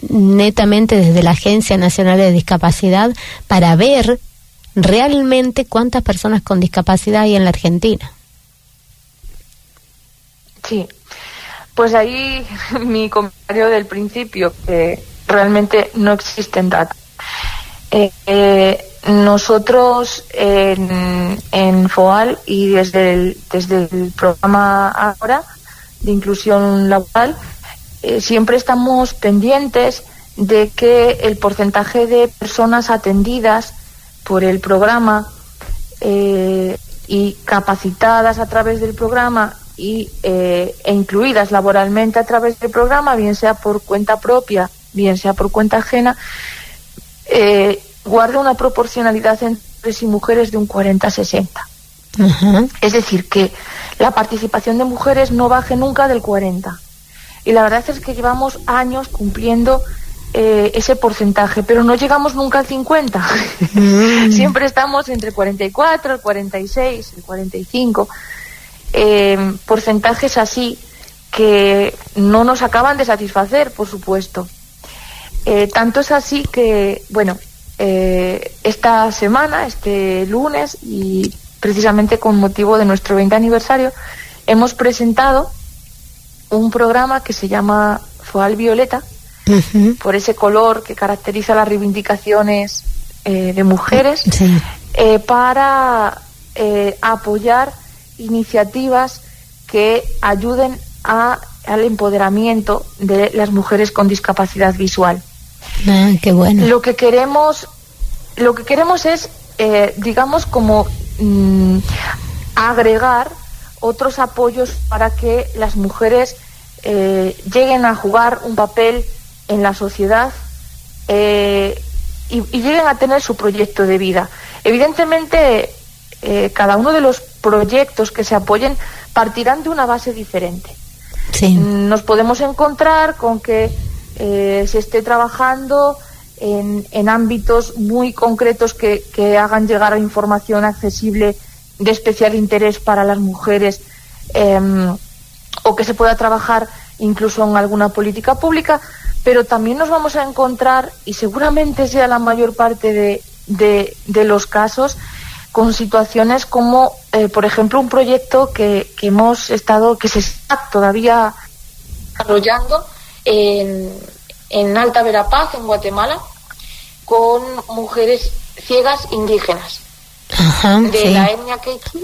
netamente desde la Agencia Nacional de Discapacidad, para ver realmente cuántas personas con discapacidad hay en la Argentina. Sí, pues ahí mi comentario del principio, que realmente no existen datos. Nosotros en FOAL y desde el programa ahora de inclusión laboral, siempre estamos pendientes de que el porcentaje de personas atendidas por el programa y capacitadas a través del programa e incluidas laboralmente a través del programa, bien sea por cuenta propia, bien sea por cuenta ajena, guarda una proporcionalidad entre hombres y mujeres de un 40-60. Uh-huh. Es decir, que la participación de mujeres no baje nunca del 40%. Y la verdad es que llevamos años cumpliendo ese porcentaje, pero no llegamos nunca al 50%. Siempre estamos entre el 44, el 46, el 45. Porcentajes así que no nos acaban de satisfacer, por supuesto. Tanto es así que, esta semana, este lunes, y precisamente con motivo de nuestro 20 aniversario, hemos presentado un programa que se llama FOAL Violeta, uh-huh, por ese color que caracteriza las reivindicaciones de mujeres, sí, para apoyar iniciativas que ayuden al empoderamiento de las mujeres con discapacidad visual. Qué bueno. Lo que queremos es, como agregar otros apoyos para que las mujeres lleguen a jugar un papel en la sociedad y lleguen a tener su proyecto de vida. Evidentemente, cada uno de los proyectos que se apoyen partirán de una base diferente. Sí. Nos podemos encontrar con que se esté trabajando en ámbitos muy concretos que hagan llegar a información accesible de especial interés para las mujeres, o que se pueda trabajar incluso en alguna política pública, pero también nos vamos a encontrar, y seguramente sea la mayor parte de los casos, con situaciones como, por ejemplo, un proyecto que se está todavía desarrollando en Alta Verapaz, en Guatemala, con mujeres ciegas indígenas. Ajá, de sí, la etnia Quechua,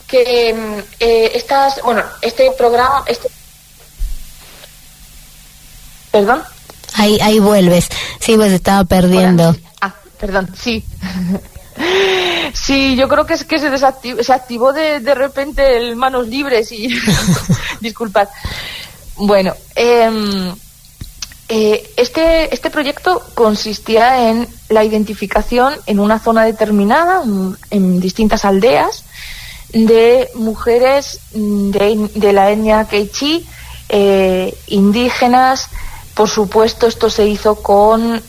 que este programa, ¿Perdón? Ahí vuelves. Sí, pues estaba perdiendo. Hola. Perdón, sí. Sí, yo creo que es que se activó de repente el manos libres y disculpad. Bueno, este proyecto consistía en la identificación en una zona determinada, en distintas aldeas, de mujeres de la etnia quechí, indígenas. Por supuesto, esto se hizo con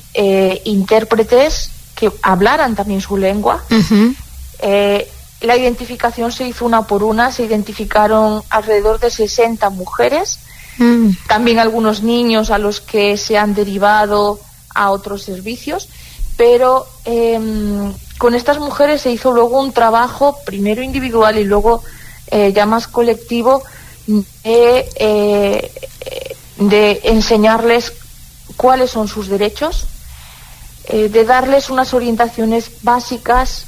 intérpretes que hablaran también su lengua, uh-huh, la identificación se hizo una por una, se identificaron alrededor de 60 mujeres, también algunos niños a los que se han derivado a otros servicios, pero con estas mujeres se hizo luego un trabajo, primero individual y luego ya más colectivo, de enseñarles cuáles son sus derechos, de darles unas orientaciones básicas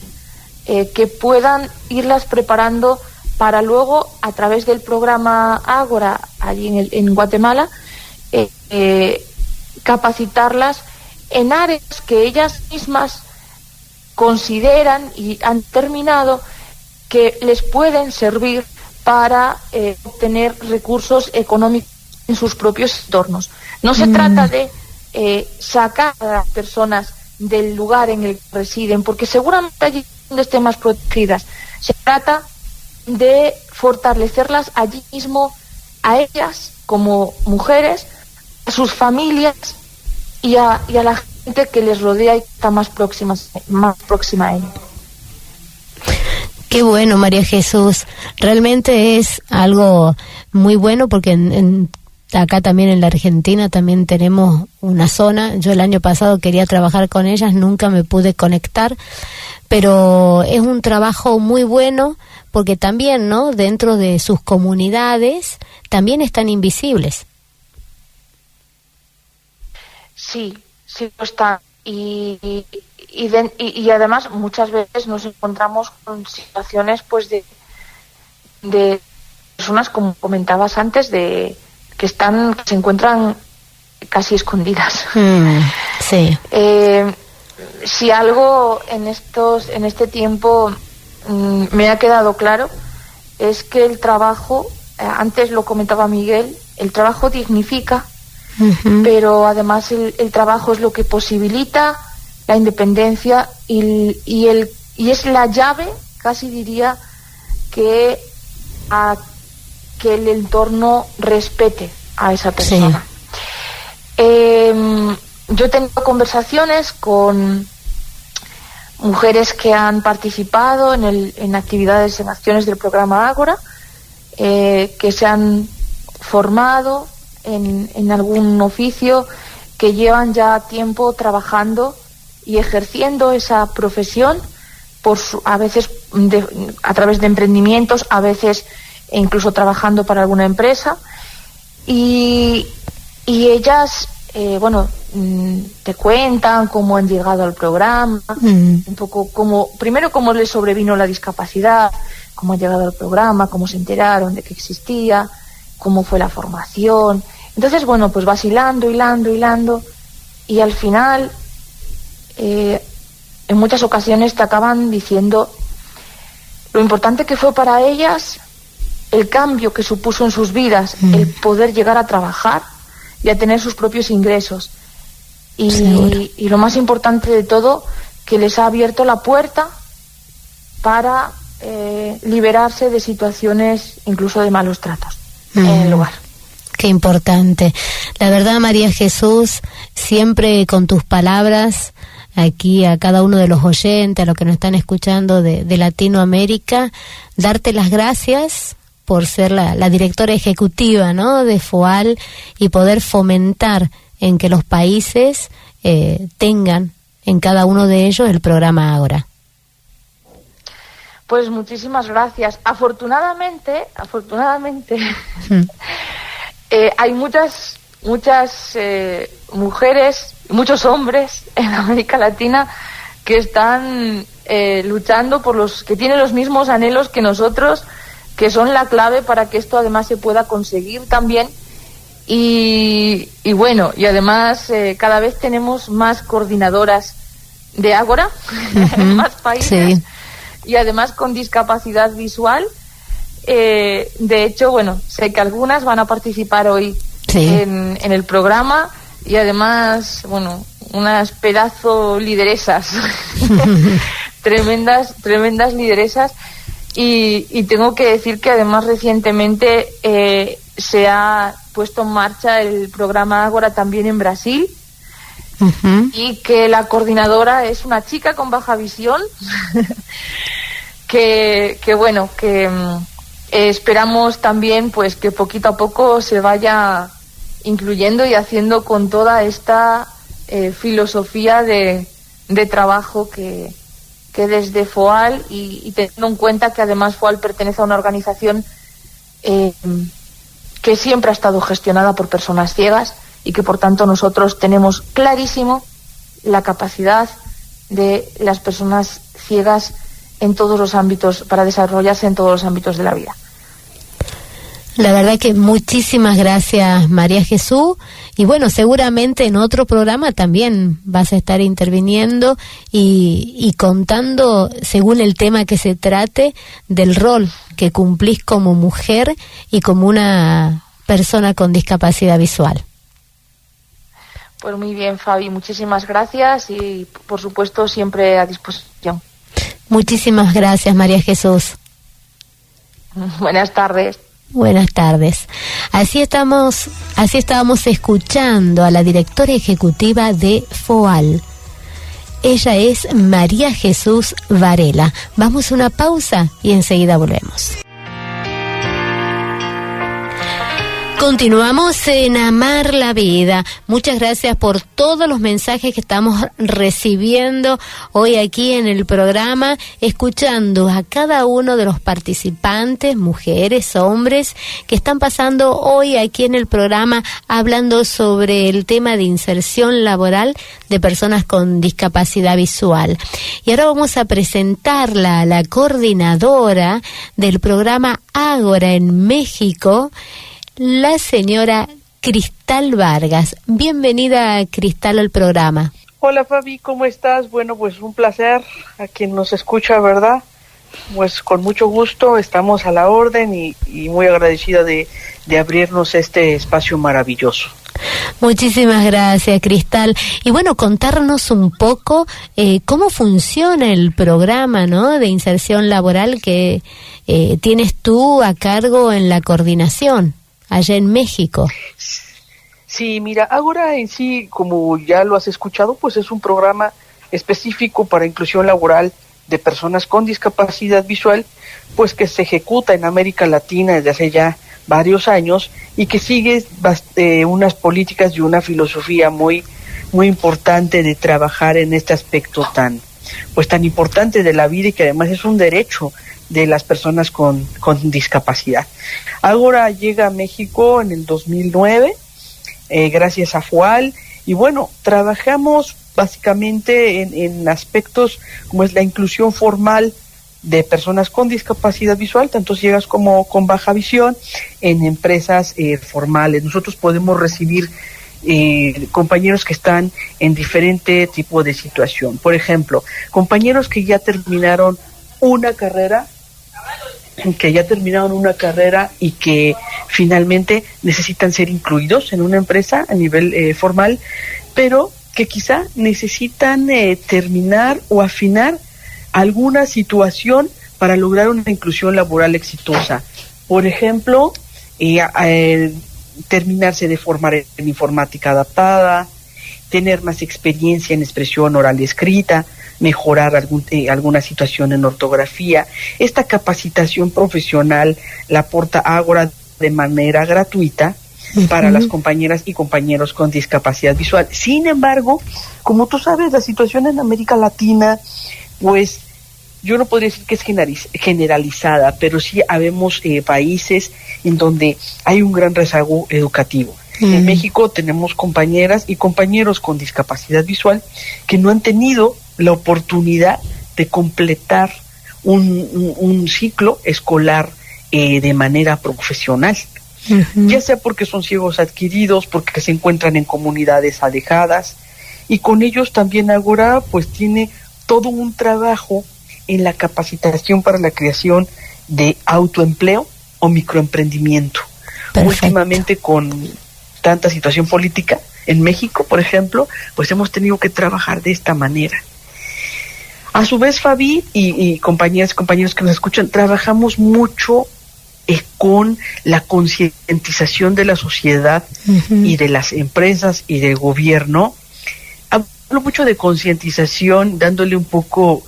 que puedan irlas preparando para luego, a través del programa Ágora, allí en Guatemala, capacitarlas en áreas que ellas mismas consideran y han determinado que les pueden servir para obtener recursos económicos en sus propios entornos. No se trata de sacar a las personas del lugar en el que residen, porque seguramente allí donde estén más protegidas. Se trata de fortalecerlas allí mismo, a ellas como mujeres, a sus familias y a la gente que les rodea y que está más próxima a ellos. Qué bueno, María Jesús. Realmente es algo muy bueno porque acá también en la Argentina también tenemos una zona. Yo el año pasado quería trabajar con ellas, nunca me pude conectar, pero es un trabajo muy bueno porque también, ¿no?, dentro de sus comunidades también están invisibles. Sí, sí lo están. Y además muchas veces nos encontramos con situaciones pues de personas, como comentabas antes, que se encuentran casi escondidas. Sí. Si algo en este tiempo me ha quedado claro es que el trabajo, antes lo comentaba Miguel, el trabajo dignifica, pero además el trabajo es lo que posibilita la independencia y es la llave, casi diría, que el entorno respete a esa persona. Sí. Yo he tenido conversaciones con mujeres que han participado en actividades, en acciones del programa Ágora, que se han formado en algún oficio, que llevan ya tiempo trabajando y ejerciendo esa profesión, a veces a través de emprendimientos, a veces incluso trabajando para alguna empresa, y ellas te cuentan cómo han llegado al programa, un poco primero cómo les sobrevino la discapacidad, cómo han llegado al programa, cómo se enteraron de que existía, cómo fue la formación. Entonces, pues vas hilando, y al final, en muchas ocasiones te acaban diciendo lo importante que fue para ellas el cambio que supuso en sus vidas, el poder llegar a trabajar y a tener sus propios ingresos. Y lo más importante de todo, que les ha abierto la puerta para liberarse de situaciones incluso de malos tratos en el lugar. Qué importante. La verdad, María Jesús, siempre con tus palabras, aquí a cada uno de los oyentes, a los que nos están escuchando de Latinoamérica, darte las gracias por ser la directora ejecutiva, ¿no?, de FOAL, y poder fomentar en que los países tengan en cada uno de ellos el programa Ágora. Pues muchísimas gracias. Afortunadamente, hay muchas mujeres, muchos hombres en América Latina que están luchando que tienen los mismos anhelos que nosotros, que son la clave para que esto además se pueda conseguir también. Y además cada vez tenemos más coordinadoras de Ágora en más países, sí. Y además con discapacidad visual. De hecho, sé que algunas van a participar hoy, sí, en el programa, y además, unas pedazo lideresas, tremendas lideresas, y tengo que decir que además recientemente se ha puesto en marcha el programa Ágora también en Brasil, y que la coordinadora es una chica con baja visión esperamos también pues que poquito a poco se vaya incluyendo y haciendo con toda esta filosofía de trabajo que desde FOAL y teniendo en cuenta que además FOAL pertenece a una organización que siempre ha estado gestionada por personas ciegas y que por tanto nosotros tenemos clarísimo la capacidad de las personas ciegas en todos los ámbitos, para desarrollarse en todos los ámbitos de la vida. La verdad que muchísimas gracias, María Jesús, y bueno, seguramente en otro programa también vas a estar interviniendo y contando, según el tema que se trate, del rol que cumplís como mujer y como una persona con discapacidad visual. Pues muy bien, Fabi, muchísimas gracias y por supuesto siempre a disposición. Muchísimas gracias, María Jesús. Buenas tardes. Buenas tardes. Así estábamos escuchando a la directora ejecutiva de FOAL. Ella es María Jesús Varela. Vamos a una pausa y enseguida volvemos. Continuamos en Amar la Vida. Muchas gracias por todos los mensajes que estamos recibiendo hoy aquí en el programa, escuchando a cada uno de los participantes, mujeres, hombres, que están pasando hoy aquí en el programa hablando sobre el tema de inserción laboral de personas con discapacidad visual. Y ahora vamos a presentarla a la coordinadora del programa Ágora en México, la señora Cristal Vargas. Bienvenida, Cristal, al programa. Hola, Fabi, ¿cómo estás? Bueno, pues un placer a quien nos escucha, ¿verdad? Pues con mucho gusto, estamos a la orden y muy agradecida de abrirnos este espacio maravilloso. Muchísimas gracias, Cristal. Y bueno, contarnos un poco cómo funciona el programa, ¿no?, de inserción laboral que tienes tú a cargo en la coordinación allá en México. Sí, mira, Ágora en sí, como ya lo has escuchado, pues es un programa específico para inclusión laboral de personas con discapacidad visual, pues que se ejecuta en América Latina desde hace ya varios años y que sigue unas políticas y una filosofía muy importante de trabajar en este aspecto tan importante de la vida y que además es un derecho de las personas con discapacidad. Ágora llega a México en el 2009, gracias a FOAL, y bueno, trabajamos básicamente en aspectos como es la inclusión formal de personas con discapacidad visual, tanto ciegas como con baja visión, en empresas formales. Nosotros podemos recibir compañeros que están en diferente tipo de situación. Por ejemplo, compañeros que ya terminaron una carrera y que finalmente necesitan ser incluidos en una empresa a nivel formal, pero que quizá necesitan terminar o afinar alguna situación para lograr una inclusión laboral exitosa. Por ejemplo, terminarse de formar en informática adaptada, tener más experiencia en expresión oral y escrita, mejorar alguna situación en ortografía. Esta capacitación profesional la aporta Ágora de manera gratuita para las compañeras y compañeros con discapacidad visual. Sin embargo, como tú sabes, la situación en América Latina, pues yo no podría decir que es generalizada, pero sí habemos países en donde hay un gran rezago educativo. En México tenemos compañeras y compañeros con discapacidad visual que no han tenido la oportunidad de completar un ciclo escolar de manera profesional, ya sea porque son ciegos adquiridos, porque se encuentran en comunidades alejadas, y con ellos también Ágora pues tiene todo un trabajo en la capacitación para la creación de autoempleo o microemprendimiento. Perfecto. Últimamente, con tanta situación política en México, por ejemplo, pues hemos tenido que trabajar de esta manera. A su vez, Fabi y compañeras y compañeros que nos escuchan, trabajamos mucho con la concientización de la sociedad y de las empresas y del gobierno. Hablo mucho de concientización, dándole un poco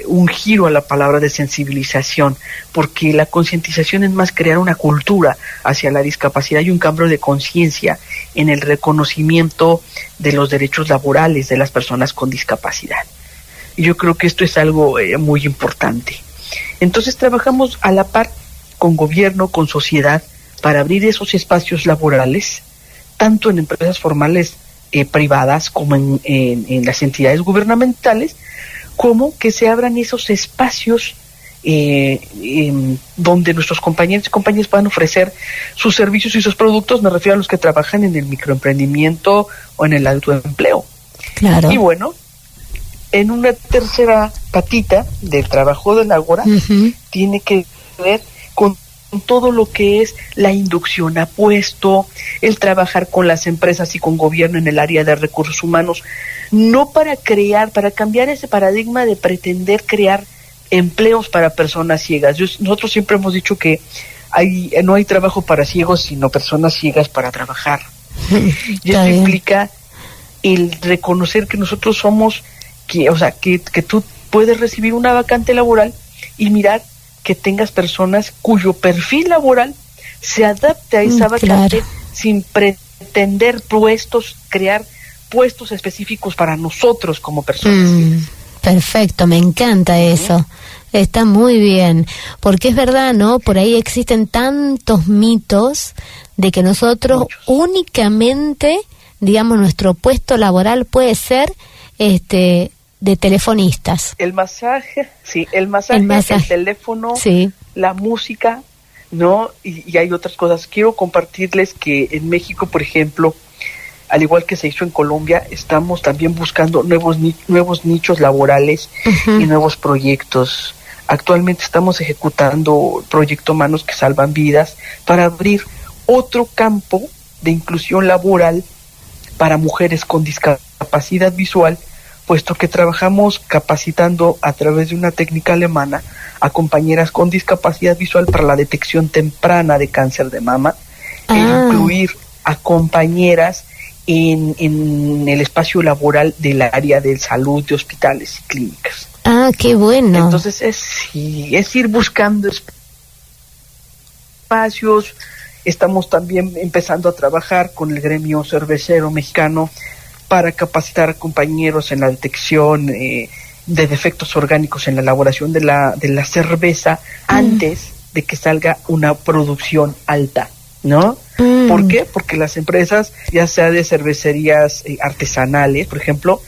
un giro a la palabra de sensibilización, porque la concientización es más crear una cultura hacia la discapacidad y un cambio de conciencia en el reconocimiento de los derechos laborales de las personas con discapacidad. Y yo creo que esto es algo muy importante. Entonces trabajamos a la par con gobierno, con sociedad, para abrir esos espacios laborales, tanto en empresas formales privadas como en las entidades gubernamentales, como que se abran esos espacios donde nuestros compañeros y compañeras puedan ofrecer sus servicios y sus productos. Me refiero a los que trabajan en el microemprendimiento o en el autoempleo. Claro. Y bueno, en una tercera patita del trabajo del Ágora, tiene que ver con todo lo que es la inducción a puesto, el trabajar con las empresas y con gobierno en el área de recursos humanos, no para cambiar ese paradigma de pretender crear empleos para personas ciegas. Nosotros siempre hemos dicho que no hay trabajo para ciegos, sino personas ciegas para trabajar. Y esto implica el reconocer que nosotros somos, que tú puedes recibir una vacante laboral y mirar que tengas personas cuyo perfil laboral se adapte a esa vacante, sin pretender crear puestos específicos para nosotros como personas. Perfecto, me encanta eso. Está muy bien, porque es verdad, ¿no? Por ahí existen tantos mitos de que nosotros únicamente, digamos, nuestro puesto laboral puede ser de telefonistas. El masaje, el teléfono, la música, ¿no? Y hay otras cosas. Quiero compartirles que en México, por ejemplo, al igual que se hizo en Colombia, estamos también buscando nuevos nichos laborales y nuevos proyectos. Actualmente estamos ejecutando el proyecto Manos que Salvan Vidas para abrir otro campo de inclusión laboral para mujeres con discapacidad visual, puesto que trabajamos capacitando a través de una técnica alemana a compañeras con discapacidad visual para la detección temprana de cáncer de mama, e incluir a compañeras en el espacio laboral del área de salud, de hospitales y clínicas. Qué bueno. Entonces es ir buscando espacios. Estamos también empezando a trabajar con el gremio cervecero mexicano para capacitar a compañeros en la detección de defectos orgánicos en la elaboración de la cerveza antes de que salga una producción alta, ¿no? ¿Por qué? Porque las empresas, ya sea de cervecerías artesanales, por ejemplo,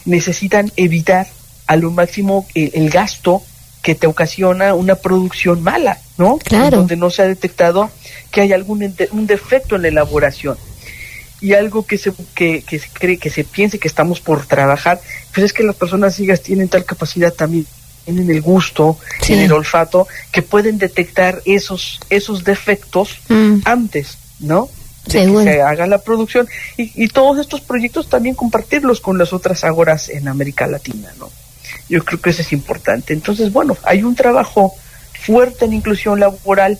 necesitan evitar a lo máximo el gasto que te ocasiona una producción mala, ¿no? Claro. Donde no se ha detectado que hay un defecto en la elaboración. Y algo que se cree, que se piense que estamos por trabajar, pues es que las personas ciegas tienen tal capacidad también en el gusto, en el olfato, que pueden detectar esos defectos antes, ¿no? De que se haga la producción. Y todos estos proyectos también compartirlos con las otras ágoras en América Latina, ¿no? Yo creo que eso es importante. Entonces, bueno, hay un trabajo fuerte en inclusión laboral.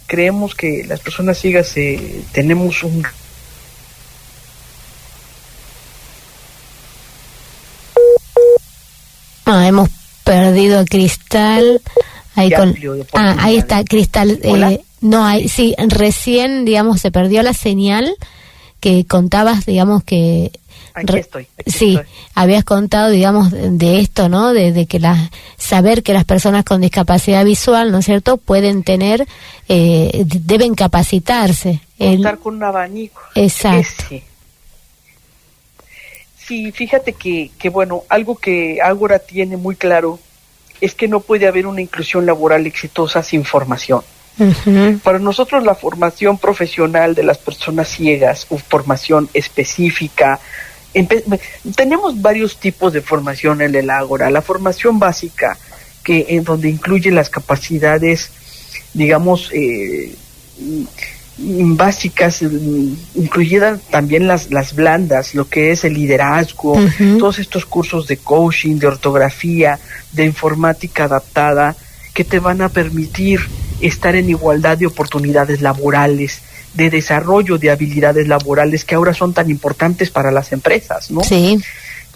Creemos que las personas ciegas tenemos hemos perdido a Cristal. Ahí ahí está Cristal. Recién, digamos, se perdió la señal que contabas, digamos, que Aquí estoy. Habías contado, digamos, de esto, ¿no? De que saber que las personas con discapacidad visual, ¿no es cierto?, pueden tener, deben capacitarse. Contar con un abanico. Exacto. Sí, fíjate que bueno, algo que Ágora tiene muy claro es que no puede haber una inclusión laboral exitosa sin formación. Para nosotros la formación profesional de las personas ciegas, o formación específica, tenemos varios tipos de formación en el Ágora. La formación básica, en donde incluye las capacidades, digamos, básicas, incluidas también las blandas, lo que es el liderazgo, todos estos cursos de coaching, de ortografía, de informática adaptada, que te van a permitir estar en igualdad de oportunidades laborales, de desarrollo de habilidades laborales que ahora son tan importantes para las empresas, ¿no? Sí.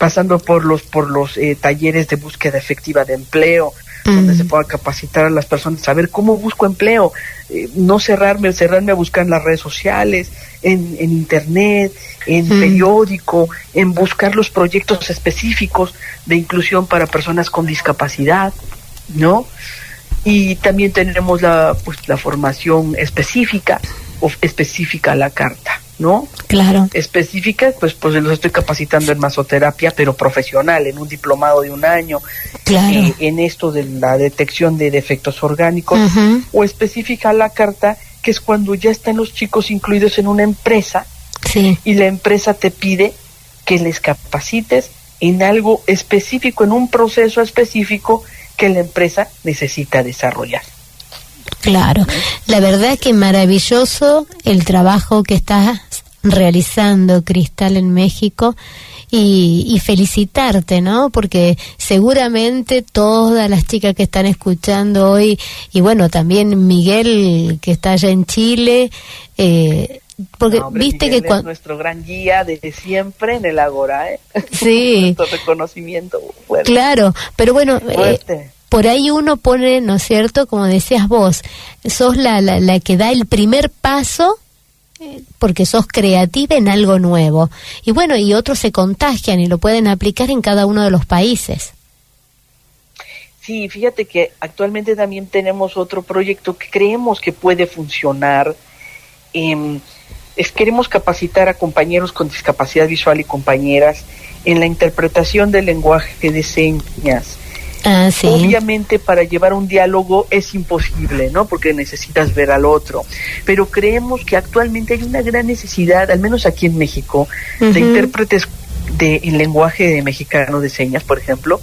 pasando por los talleres de búsqueda efectiva de empleo, donde se pueda capacitar a las personas, saber cómo busco empleo, no cerrarme a buscar en las redes sociales, en internet, en periódico, en buscar los proyectos específicos de inclusión para personas con discapacidad, ¿no? Y también tenemos la formación específica a la carta, ¿no? Claro. Específica, pues los estoy capacitando en masoterapia, pero profesional, en un diplomado de 1 año, claro, en esto de la detección de defectos orgánicos, o específica a la carta, que es cuando ya están los chicos incluidos en una empresa, sí, y la empresa te pide que les capacites en algo específico, en un proceso específico que la empresa necesita desarrollar. Claro, la verdad que maravilloso el trabajo que estás realizando, Cristal, en México, y felicitarte, ¿no? Porque seguramente todas las chicas que están escuchando hoy, y bueno, también Miguel, que está allá en Chile, porque viste Miguel que cuando... es nuestro gran guía desde siempre en el Ágora, ¿eh? Sí. Nuestro reconocimiento fuerte. Claro, pero bueno... Fuerte. Por ahí uno pone, ¿no es cierto?, como decías vos, sos la que da el primer paso porque sos creativa en algo nuevo. Y bueno, y otros se contagian y lo pueden aplicar en cada uno de los países. Sí, fíjate que actualmente también tenemos otro proyecto que creemos que puede funcionar. Queremos capacitar a compañeros con discapacidad visual y compañeras en la interpretación del lenguaje de señas. Ah, sí. Obviamente para llevar un diálogo es imposible, ¿no? Porque necesitas ver al otro. Pero creemos que actualmente hay una gran necesidad, al menos aquí en México, de intérpretes en lenguaje mexicano de señas, por ejemplo,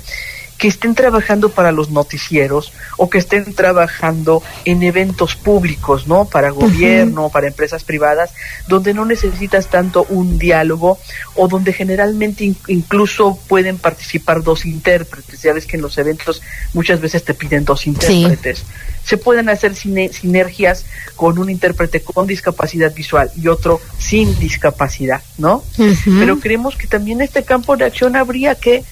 que estén trabajando para los noticieros o que estén trabajando en eventos públicos, ¿no? Para gobierno, para empresas privadas, donde no necesitas tanto un diálogo o donde generalmente incluso pueden participar 2 intérpretes. Ya ves que en los eventos muchas veces te piden 2 intérpretes. Sí. Se pueden hacer sinergias con un intérprete con discapacidad visual y otro sin discapacidad, ¿no? Pero creemos que también este campo de acción habría que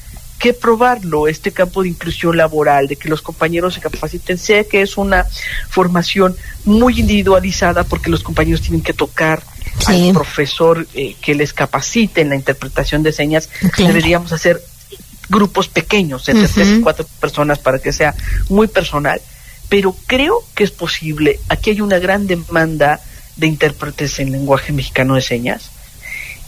probarlo, este campo de inclusión laboral, de que los compañeros se capaciten. Sé que es una formación muy individualizada porque los compañeros tienen que tocar al profesor que les capacite en la interpretación de señas. Claro. Deberíamos hacer grupos pequeños, entre 3 y 4 personas para que sea muy personal, pero creo que es posible. Aquí hay una gran demanda de intérpretes en lenguaje mexicano de señas.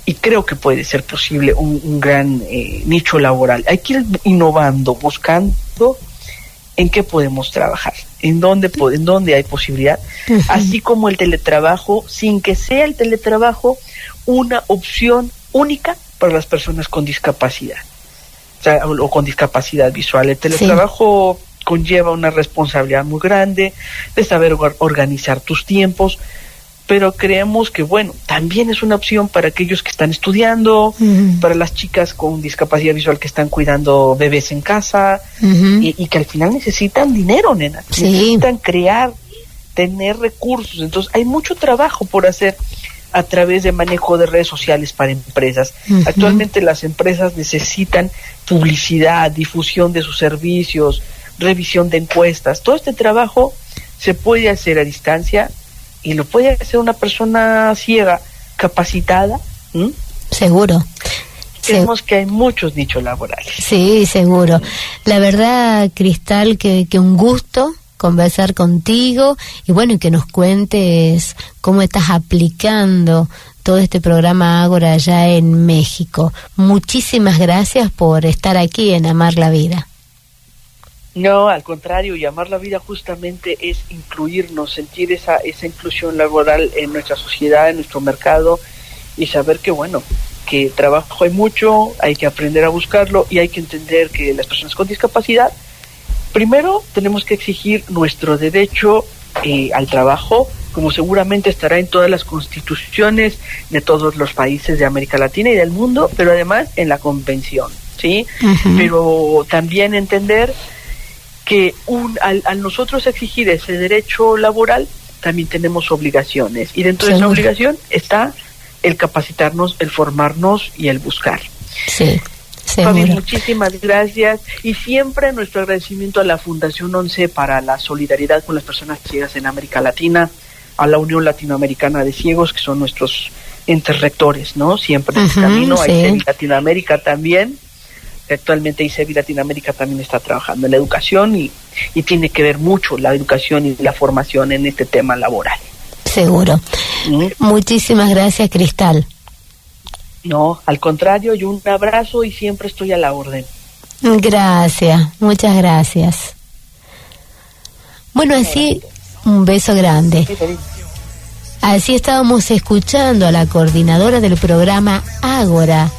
Y creo que puede ser posible un gran nicho laboral. Hay que ir innovando, buscando en qué podemos trabajar, en dónde hay posibilidad, así como el teletrabajo, sin que sea el teletrabajo una opción única para las personas con discapacidad, o con discapacidad visual. El teletrabajo conlleva una responsabilidad muy grande de saber organizar tus tiempos, pero creemos que, bueno, también es una opción para aquellos que están estudiando, para las chicas con discapacidad visual que están cuidando bebés en casa, y que al final necesitan dinero, nena, necesitan crear, tener recursos. Entonces hay mucho trabajo por hacer a través de manejo de redes sociales para empresas. Actualmente las empresas necesitan publicidad, difusión de sus servicios, revisión de encuestas. Todo este trabajo se puede hacer a distancia y lo puede hacer una persona ciega, capacitada. Seguro. Creemos que hay muchos nichos laborales. Sí, seguro. La verdad, Cristal, que un gusto conversar contigo y bueno, y que nos cuentes cómo estás aplicando todo este programa Ágora allá en México. Muchísimas gracias por estar aquí en Amar la Vida. No, al contrario, y amar la vida justamente es incluirnos, sentir esa inclusión laboral en nuestra sociedad, en nuestro mercado, y saber que, bueno, que trabajo hay mucho, hay que aprender a buscarlo y hay que entender que las personas con discapacidad, primero tenemos que exigir nuestro derecho al trabajo, como seguramente estará en todas las constituciones de todos los países de América Latina y del mundo, pero además en la convención, ¿sí? Pero también entender que al nosotros exigir ese derecho laboral, también tenemos obligaciones. Y dentro de esa obligación está el capacitarnos, el formarnos y el buscar. Sí. Fabi, muchísimas gracias, y siempre nuestro agradecimiento a la Fundación 11 para la solidaridad con las personas ciegas en América Latina, a la Unión Latinoamericana de Ciegos, que son nuestros entes rectores, ¿no? Siempre en el camino, sí. A ICEBI Latinoamérica también. Actualmente ICEBI Latinoamérica también está trabajando en la educación y tiene que ver mucho la educación y la formación en este tema laboral. Seguro. Muchísimas gracias, Cristal. No, al contrario, y un abrazo, y siempre estoy a la orden. Gracias, muchas gracias. Bueno, así, un beso grande. Así estábamos escuchando a la coordinadora del programa Ágora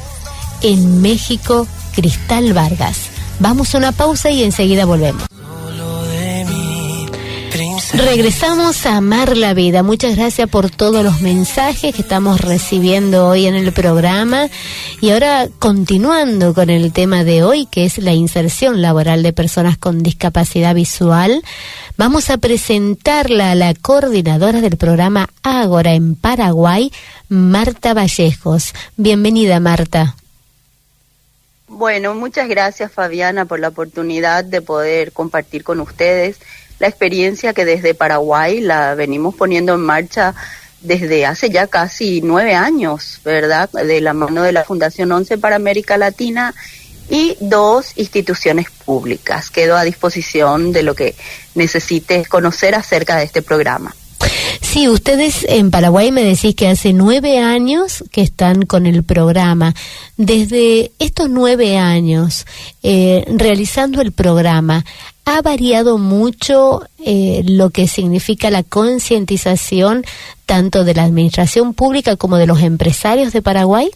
en México, Cristal Vargas. Vamos a una pausa y enseguida volvemos. Regresamos a Amar la Vida. Muchas gracias por todos los mensajes que estamos recibiendo hoy en el programa. Y ahora, continuando con el tema de hoy, que es la inserción laboral de personas con discapacidad visual, vamos a presentarla a la coordinadora del programa Ágora en Paraguay, Marta Vallejos. Bienvenida, Marta. Bueno, muchas gracias, Fabiana, por la oportunidad de poder compartir con ustedes la experiencia que desde Paraguay la venimos poniendo en marcha desde hace ya casi 9 años, ¿verdad? De la mano de la Fundación 11 para América Latina y 2 instituciones públicas. Quedo a disposición de lo que necesites conocer acerca de este programa. Sí, ustedes en Paraguay me decís que hace 9 años que están con el programa. Desde estos 9 años, realizando el programa, ¿ha variado mucho lo que significa la concientización tanto de la administración pública como de los empresarios de Paraguay?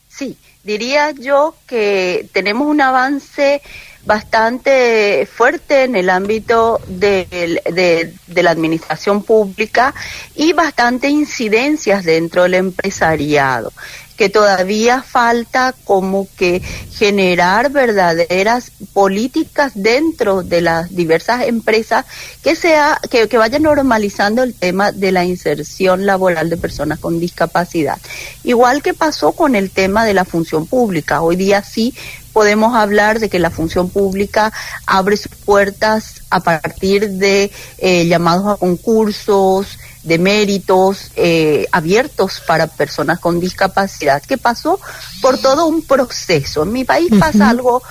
Sí, diría yo que tenemos un avance bastante fuerte en el ámbito de la administración pública y bastante incidencias dentro del empresariado, que todavía falta como que generar verdaderas políticas dentro de las diversas empresas que vayan normalizando el tema de la inserción laboral de personas con discapacidad. Igual que pasó con el tema de la función pública. Hoy día sí podemos hablar de que la función pública abre sus puertas a partir de llamados a concursos, de méritos abiertos para personas con discapacidad, que pasó por todo un proceso. En mi país pasa algo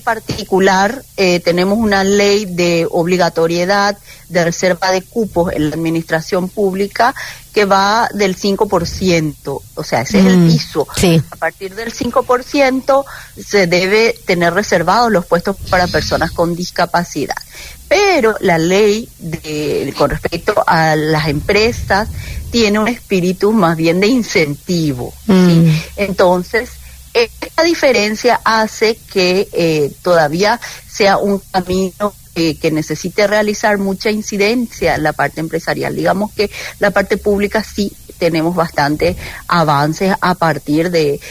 particular. Tenemos una ley de obligatoriedad de reserva de cupos en la administración pública que va del 5%, o sea, ese es el piso. Sí. A partir del 5% se debe tener reservados los puestos para personas con discapacidad. Pero la ley con respecto a las empresas tiene un espíritu más bien de incentivo, ¿sí? Entonces, esta diferencia hace que todavía sea un camino que necesite realizar mucha incidencia en la parte empresarial. Digamos que la parte pública sí tenemos bastante avances a partir de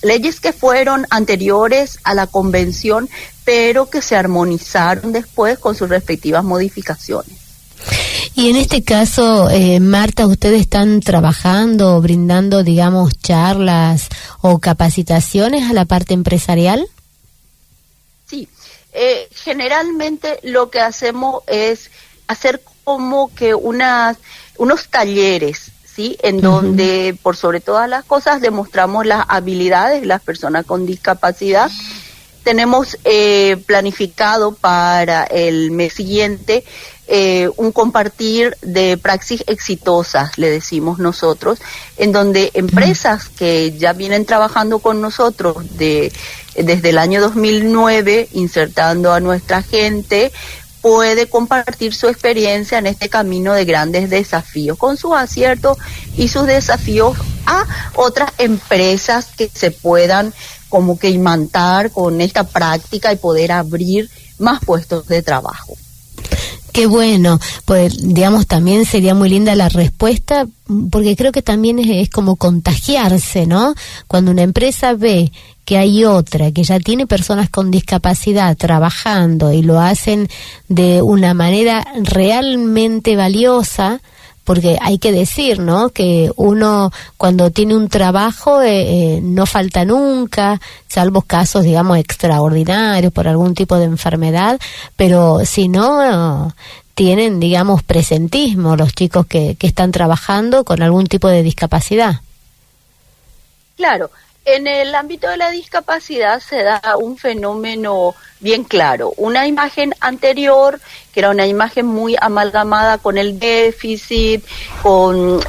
leyes que fueron anteriores a la convención, pero que se armonizaron después con sus respectivas modificaciones. Y en este caso, Marta, ¿ustedes están trabajando o brindando, digamos, charlas o capacitaciones a la parte empresarial? Sí, generalmente lo que hacemos es hacer como que unos talleres, ¿sí? En donde, por sobre todas las cosas, demostramos las habilidades de las personas con discapacidad. Tenemos planificado para el mes siguiente un compartir de praxis exitosas, le decimos nosotros, en donde empresas que ya vienen trabajando con nosotros desde el año 2009, insertando a nuestra gente, puede compartir su experiencia en este camino de grandes desafíos, con sus aciertos y sus desafíos a otras empresas que se puedan como que imantar con esta práctica y poder abrir más puestos de trabajo. Qué bueno, pues digamos también sería muy linda la respuesta, porque creo que también es como contagiarse, ¿no? Cuando una empresa ve que hay otra que ya tiene personas con discapacidad trabajando y lo hacen de una manera realmente valiosa, porque hay que decir, ¿no?, que uno cuando tiene un trabajo no falta nunca, salvo casos, digamos, extraordinarios por algún tipo de enfermedad, pero si no, tienen, digamos, presentismo los chicos que están trabajando con algún tipo de discapacidad. Claro, en el ámbito de la discapacidad se da un fenómeno bien claro. Una imagen anterior, que era una imagen muy amalgamada con el déficit, con,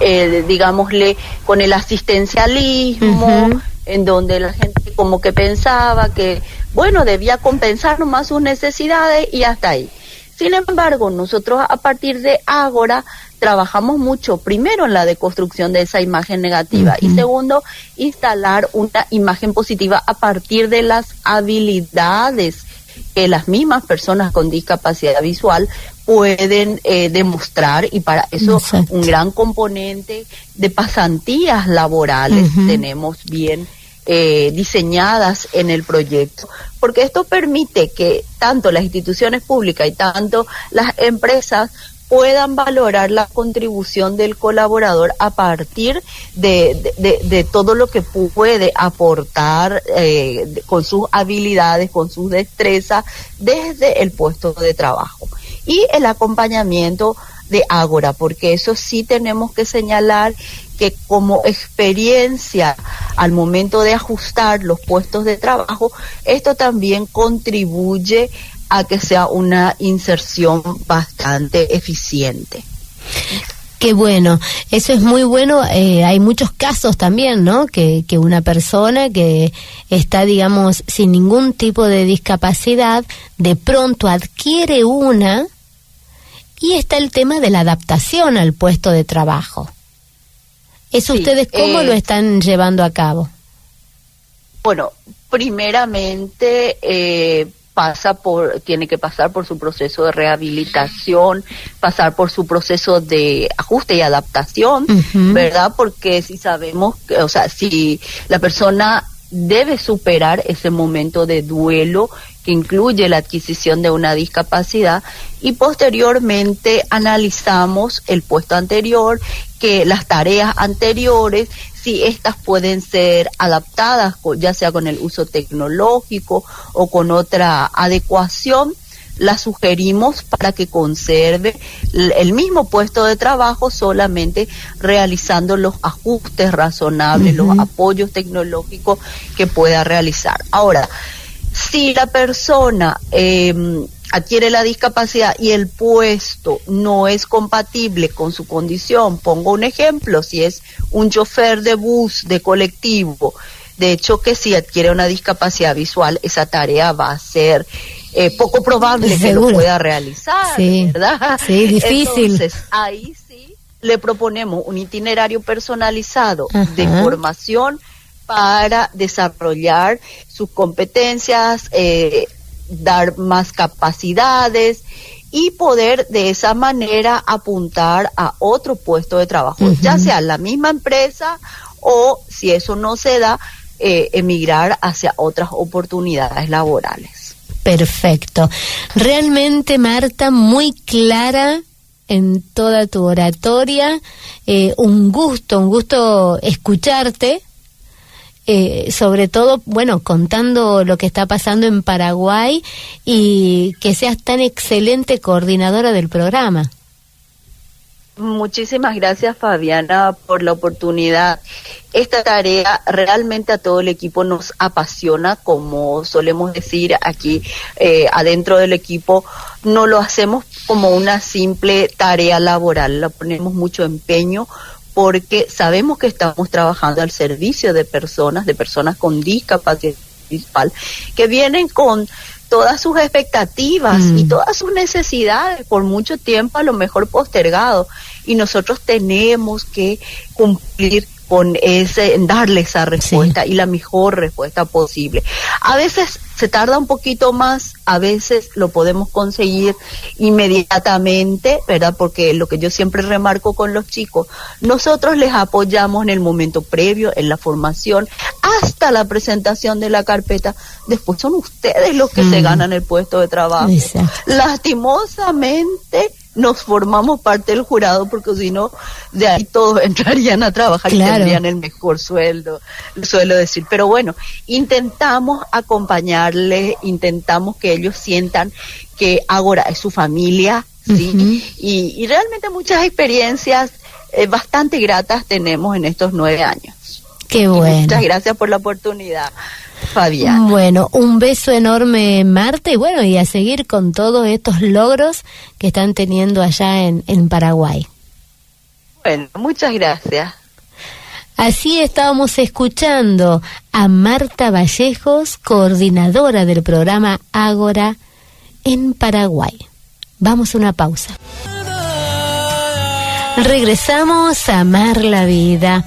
digámosle, con el asistencialismo, en donde la gente como que pensaba que, bueno, debía compensar nomás sus necesidades y hasta ahí. Sin embargo, nosotros a partir de Ágora trabajamos mucho, primero en la deconstrucción de esa imagen negativa y segundo, instalar una imagen positiva a partir de las habilidades que las mismas personas con discapacidad visual pueden demostrar, y para eso un gran componente de pasantías laborales tenemos bien diseñadas en el proyecto, porque esto permite que tanto las instituciones públicas y tanto las empresas puedan valorar la contribución del colaborador a partir de todo lo que puede aportar con sus habilidades, con sus destrezas desde el puesto de trabajo. Y el acompañamiento de Ágora, porque eso sí tenemos que señalar que como experiencia al momento de ajustar los puestos de trabajo, esto también contribuye a que sea una inserción bastante eficiente. Qué bueno, eso es muy bueno. Hay muchos casos también, ¿no?, que una persona que está, digamos, sin ningún tipo de discapacidad, de pronto adquiere una, y está el tema de la adaptación al puesto de trabajo. ¿Eso ustedes cómo lo están llevando a cabo? Bueno, primeramente tiene que pasar por su proceso de rehabilitación, pasar por su proceso de ajuste y adaptación, ¿verdad? Porque si sabemos, o sea, si la persona debe superar ese momento de duelo que incluye la adquisición de una discapacidad, y posteriormente analizamos el puesto anterior, que las tareas anteriores, si estas pueden ser adaptadas, ya sea con el uso tecnológico o con otra adecuación, las sugerimos para que conserve el mismo puesto de trabajo, solamente realizando los ajustes razonables, los apoyos tecnológicos que pueda realizar. Ahora, si la persona adquiere la discapacidad y el puesto no es compatible con su condición, pongo un ejemplo, si es un chofer de bus, de colectivo, de hecho que si adquiere una discapacidad visual, esa tarea va a ser poco probable que lo pueda realizar, ¿verdad? Sí, difícil. Entonces, ahí sí le proponemos un itinerario personalizado de formación para desarrollar sus competencias, dar más capacidades y poder de esa manera apuntar a otro puesto de trabajo, ya sea la misma empresa o, si eso no se da, emigrar hacia otras oportunidades laborales. Perfecto. Realmente, Marta, muy clara en toda tu oratoria. Un gusto escucharte. Sobre todo, bueno, contando lo que está pasando en Paraguay, y que seas tan excelente coordinadora del programa. Muchísimas gracias, Fabiana, por la oportunidad. Esta tarea realmente a todo el equipo nos apasiona, como solemos decir aquí adentro del equipo, no lo hacemos como una simple tarea laboral, la ponemos mucho empeño, porque sabemos que estamos trabajando al servicio de personas con discapacidad visual, que vienen con todas sus expectativas y todas sus necesidades por mucho tiempo a lo mejor postergado, y nosotros tenemos que cumplir con darle esa respuesta y la mejor respuesta posible. A veces se tarda un poquito más, a veces lo podemos conseguir inmediatamente, ¿verdad? Porque lo que yo siempre remarco con los chicos, nosotros les apoyamos en el momento previo, en la formación, hasta la presentación de la carpeta. Después son ustedes los que se ganan el puesto de trabajo. Lastimosamente, nos formamos parte del jurado, porque si no, de ahí todos entrarían a trabajar. Claro. Y tendrían el mejor sueldo, suelo decir. Pero bueno, intentamos acompañarles, intentamos que ellos sientan que Ágora es su familia, ¿sí? Y realmente muchas experiencias bastante gratas tenemos en estos 9 años. Qué bueno. Muchas gracias por la oportunidad, Fabián. Bueno, un beso enorme, Marta, y bueno, y a seguir con todos estos logros que están teniendo allá en Paraguay. Bueno, muchas gracias. Así estábamos escuchando a Marta Vallejos, coordinadora del programa Ágora en Paraguay. Vamos a una pausa. Regresamos a Amar la Vida.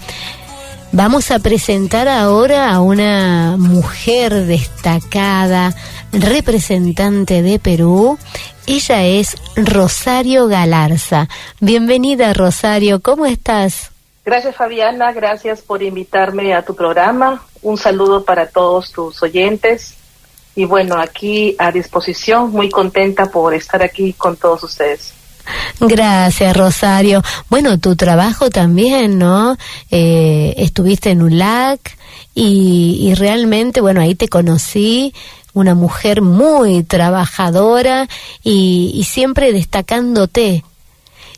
Vamos a presentar ahora a una mujer destacada, representante de Perú. Ella es Rosario Galarza. Bienvenida, Rosario, ¿cómo estás? Gracias, Fabiana, gracias por invitarme a tu programa. Un saludo para todos tus oyentes. Y bueno, aquí a disposición, muy contenta por estar aquí con todos ustedes. Gracias, Rosario. Bueno, tu trabajo también, ¿no? Estuviste en ULAC y realmente, bueno, ahí te conocí, una mujer muy trabajadora y siempre destacándote.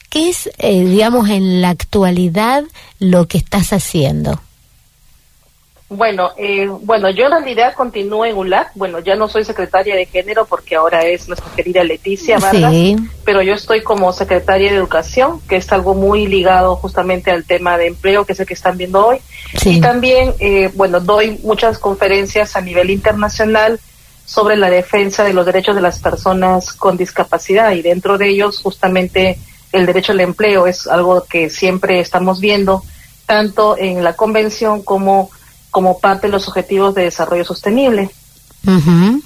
¿Qué es, digamos, en la actualidad lo que estás haciendo? Bueno, yo en realidad continúo en ULAC. Bueno, ya no soy secretaria de género porque ahora es nuestra querida Leticia Vargas, sí. Pero yo estoy como secretaria de educación, que es algo muy ligado justamente al tema de empleo, que es el que están viendo hoy. Sí. Y también, doy muchas conferencias a nivel internacional sobre la defensa de los derechos de las personas con discapacidad, y dentro de ellos justamente el derecho al empleo es algo que siempre estamos viendo, tanto en la convención como parte de los objetivos de desarrollo sostenible. Uh-huh.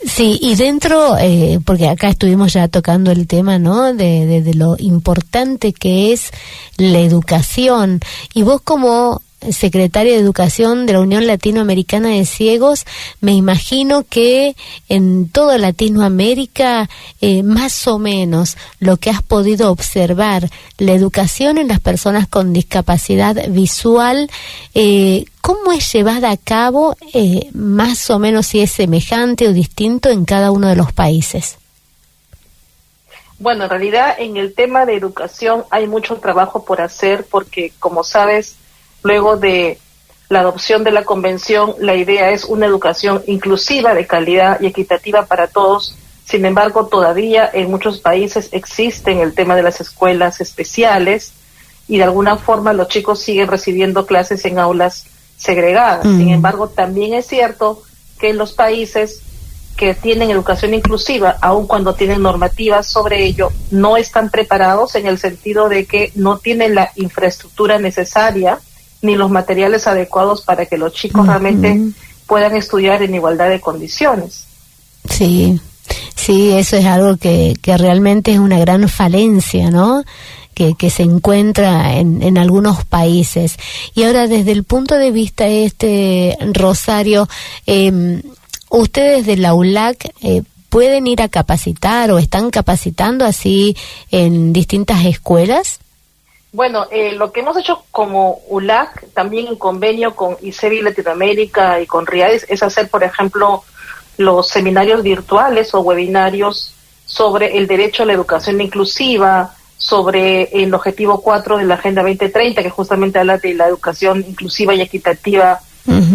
Sí, y dentro, porque acá estuvimos ya tocando el tema, ¿no?, de lo importante que es la educación, y vos como secretaria de Educación de la Unión Latinoamericana de Ciegos, me imagino que en toda Latinoamérica, más o menos, lo que has podido observar, la educación en las personas con discapacidad visual, ¿cómo es llevada a cabo, más o menos, si es semejante o distinto en cada uno de los países? Bueno, en realidad en el tema de educación hay mucho trabajo por hacer porque, como sabes, luego de la adopción de la convención, la idea es una educación inclusiva, de calidad y equitativa para todos. Sin embargo, todavía en muchos países existen el tema de las escuelas especiales y de alguna forma los chicos siguen recibiendo clases en aulas segregadas. Sin embargo, también es cierto que en los países que tienen educación inclusiva, aun cuando tienen normativas sobre ello, no están preparados en el sentido de que no tienen la infraestructura necesaria ni los materiales adecuados para que los chicos realmente puedan estudiar en igualdad de condiciones. Sí, eso es algo que realmente es una gran falencia, ¿no?, que se encuentra en algunos países. Y ahora, desde el punto de vista Rosario, ustedes de la ULAC pueden ir a capacitar o están capacitando así en distintas escuelas. Bueno, lo que hemos hecho como ULAC, también en convenio con ICEBI Latinoamérica y con RIADES, es hacer, por ejemplo, los seminarios virtuales o webinarios sobre el derecho a la educación inclusiva, sobre el objetivo 4 de la Agenda 2030, que justamente habla de la educación inclusiva y equitativa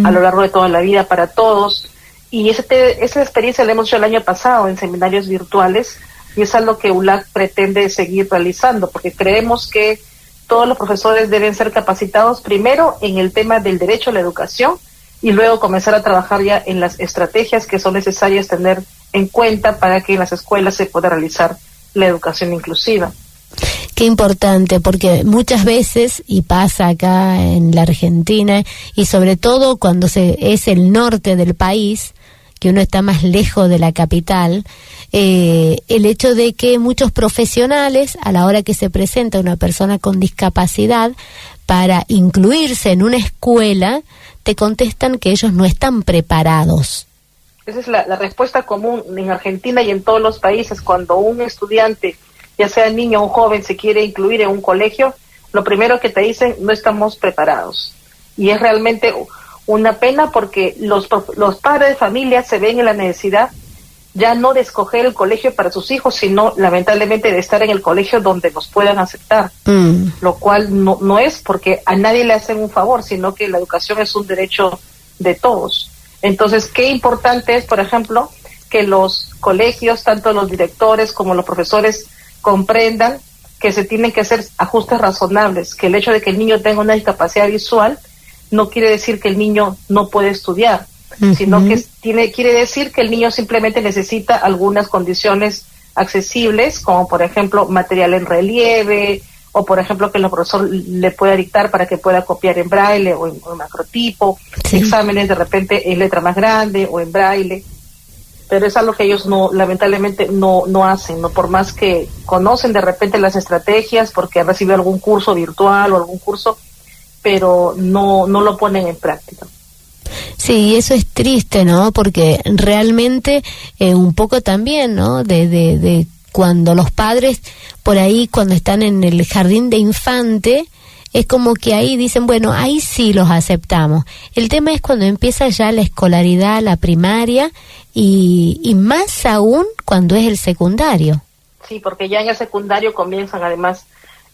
a lo largo de toda la vida para todos. Y esa experiencia la hemos hecho el año pasado en seminarios virtuales, y es algo que ULAC pretende seguir realizando, porque creemos que todos los profesores deben ser capacitados primero en el tema del derecho a la educación y luego comenzar a trabajar ya en las estrategias que son necesarias tener en cuenta para que en las escuelas se pueda realizar la educación inclusiva. Qué importante, porque muchas veces, y pasa acá en la Argentina, y sobre todo cuando es el norte del país, que uno está más lejos de la capital, el hecho de que muchos profesionales, a la hora que se presenta una persona con discapacidad para incluirse en una escuela, te contestan que ellos no están preparados. Esa es la respuesta común en Argentina y en todos los países. Cuando un estudiante ya sea niño o joven, se quiere incluir en un colegio, lo primero que te dicen, no estamos preparados. Y es realmente una pena porque los padres de familia se ven en la necesidad ya no de escoger el colegio para sus hijos, sino lamentablemente de estar en el colegio donde los puedan aceptar, lo cual no es porque a nadie le hacen un favor, sino que la educación es un derecho de todos. Entonces, qué importante es, por ejemplo, que los colegios, tanto los directores como los profesores, comprendan que se tienen que hacer ajustes razonables, que el hecho de que el niño tenga una discapacidad visual no quiere decir que el niño no puede estudiar, sino que quiere decir que el niño simplemente necesita algunas condiciones accesibles, como por ejemplo material en relieve, o por ejemplo que el profesor le pueda dictar para que pueda copiar en braille o en macrotipo, exámenes de repente en letra más grande o en braille, pero es algo que ellos lamentablemente no hacen, no, por más que conocen de repente las estrategias porque han recibido algún curso virtual o algún curso, pero no lo ponen en práctica. Sí, eso es triste, ¿no? Porque realmente un poco también, ¿no? De cuando los padres por ahí, cuando están en el jardín de infante, es como que ahí dicen, bueno, ahí sí los aceptamos. El tema es cuando empieza ya la escolaridad, la primaria, y más aún cuando es el secundario. Sí, porque ya en el secundario comienzan además,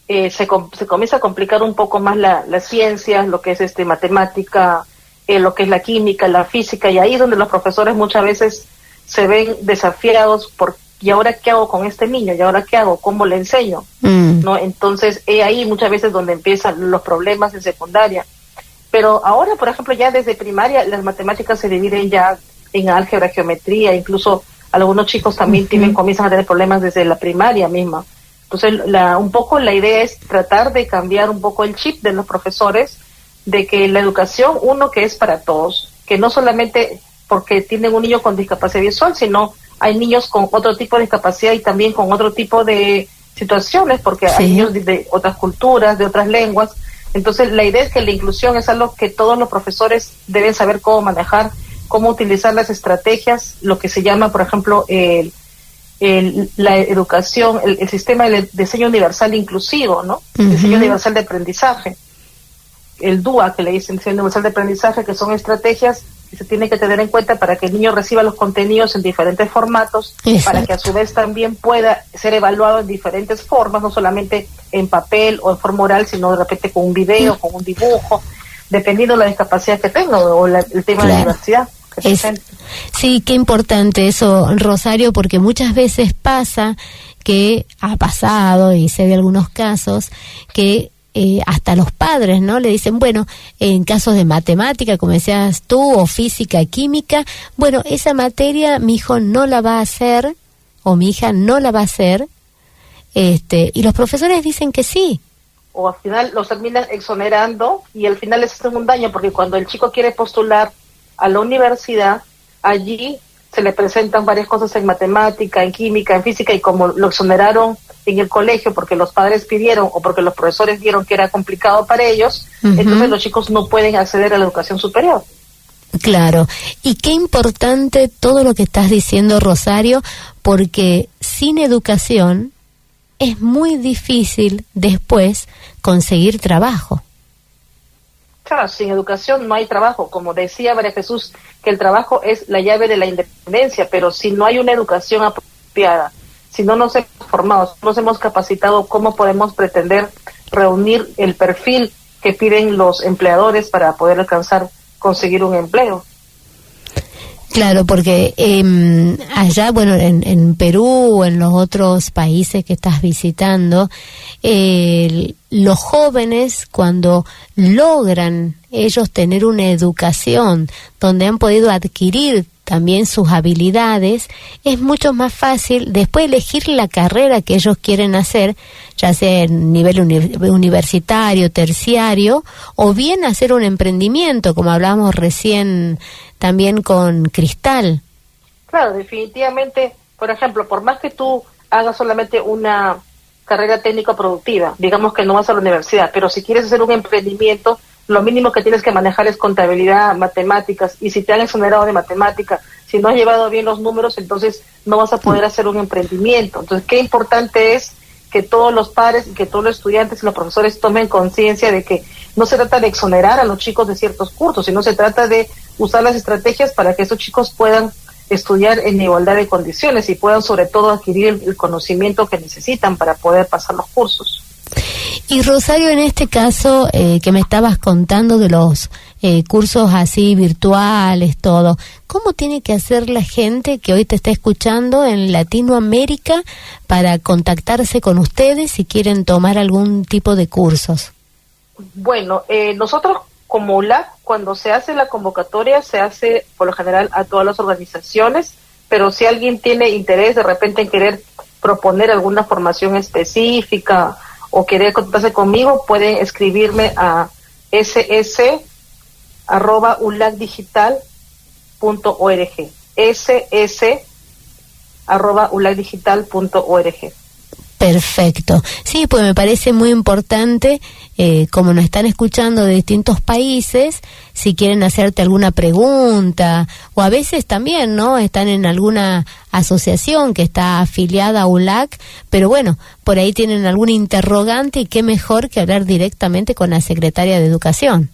se comienza a complicar un poco más las ciencias, lo que es matemática, lo que es la química, la física, y ahí es donde los profesores muchas veces se ven desafiados por ¿y ahora qué hago con este niño? ¿Y ahora qué hago? ¿Cómo le enseño? ¿No? Entonces, ahí muchas veces donde empiezan los problemas en secundaria. Pero ahora, por ejemplo, ya desde primaria, las matemáticas se dividen ya en álgebra, geometría, incluso algunos chicos también comienzan a tener problemas desde la primaria misma. Entonces, un poco la idea es tratar de cambiar un poco el chip de los profesores, de que la educación, que es para todos, que no solamente porque tienen un niño con discapacidad visual, sino hay niños con otro tipo de discapacidad y también con otro tipo de situaciones, porque hay niños de otras culturas, de otras lenguas. Entonces, la idea es que la inclusión es algo que todos los profesores deben saber cómo manejar, cómo utilizar las estrategias, lo que se llama, por ejemplo, la educación, el sistema de diseño universal inclusivo, ¿no? Diseño universal de aprendizaje. El DUA, que le dicen diseño universal de aprendizaje, que son estrategias que se tienen que tener en cuenta para que el niño reciba los contenidos en diferentes formatos, para que a su vez también pueda ser evaluado en diferentes formas, no solamente en papel o en forma oral, sino de repente con un video, con un dibujo, dependiendo de la discapacidad que tenga o el tema de la diversidad. Sí, qué importante eso, Rosario, porque muchas veces pasa que ha pasado, y sé de algunos casos, que hasta los padres, ¿no? Le dicen, bueno, en casos de matemática, como decías tú, o física, química, bueno, esa materia mi hijo no la va a hacer, o mi hija no la va a hacer, y los profesores dicen que sí. O al final los terminan exonerando y al final les hacen un daño, porque cuando el chico quiere postular a la universidad, allí se le presentan varias cosas en matemática, en química, en física, y como lo exoneraron en el colegio porque los padres pidieron o porque los profesores vieron que era complicado para ellos, entonces los chicos no pueden acceder a la educación superior. Claro, y qué importante todo lo que estás diciendo, Rosario, porque sin educación es muy difícil después conseguir trabajo. Claro, sin educación no hay trabajo. Como decía María Jesús, que el trabajo es la llave de la independencia, pero si no hay una educación apropiada, si no nos hemos formado, si no nos hemos capacitado, ¿cómo podemos pretender reunir el perfil que piden los empleadores para poder conseguir un empleo? Claro, porque allá, bueno, en Perú o en los otros países que estás visitando, los jóvenes, cuando logran ellos tener una educación donde han podido adquirir también sus habilidades, es mucho más fácil después elegir la carrera que ellos quieren hacer, ya sea en nivel universitario, terciario, o bien hacer un emprendimiento, como hablábamos recién también con Cristal. Claro, definitivamente, por ejemplo, por más que tú hagas solamente una carrera técnica productiva, digamos que no vas a la universidad, pero si quieres hacer un emprendimiento, lo mínimo que tienes que manejar es contabilidad, matemáticas, y si te han exonerado de matemática, si no has llevado bien los números, entonces no vas a poder hacer un emprendimiento. Entonces, qué importante es que todos los padres y que todos los estudiantes y los profesores tomen conciencia de que no se trata de exonerar a los chicos de ciertos cursos, sino se trata de usar las estrategias para que esos chicos puedan estudiar en igualdad de condiciones y puedan sobre todo adquirir el conocimiento que necesitan para poder pasar los cursos. Y Rosario, en este caso que me estabas contando de los cursos así virtuales, todo, ¿cómo tiene que hacer la gente que hoy te está escuchando en Latinoamérica para contactarse con ustedes si quieren tomar algún tipo de cursos? Bueno, nosotros como ULAC, cuando se hace la convocatoria, se hace por lo general a todas las organizaciones, pero si alguien tiene interés de repente en querer proponer alguna formación específica o querer contactarse conmigo, pueden escribirme a ss@ulacdigital.org, ss@ulacdigital.org. Perfecto. Sí, pues me parece muy importante, como nos están escuchando de distintos países, si quieren hacerte alguna pregunta, o a veces también, ¿no? Están en alguna asociación que está afiliada a ULAC, pero bueno, por ahí tienen alguna interrogante y qué mejor que hablar directamente con la secretaria de Educación.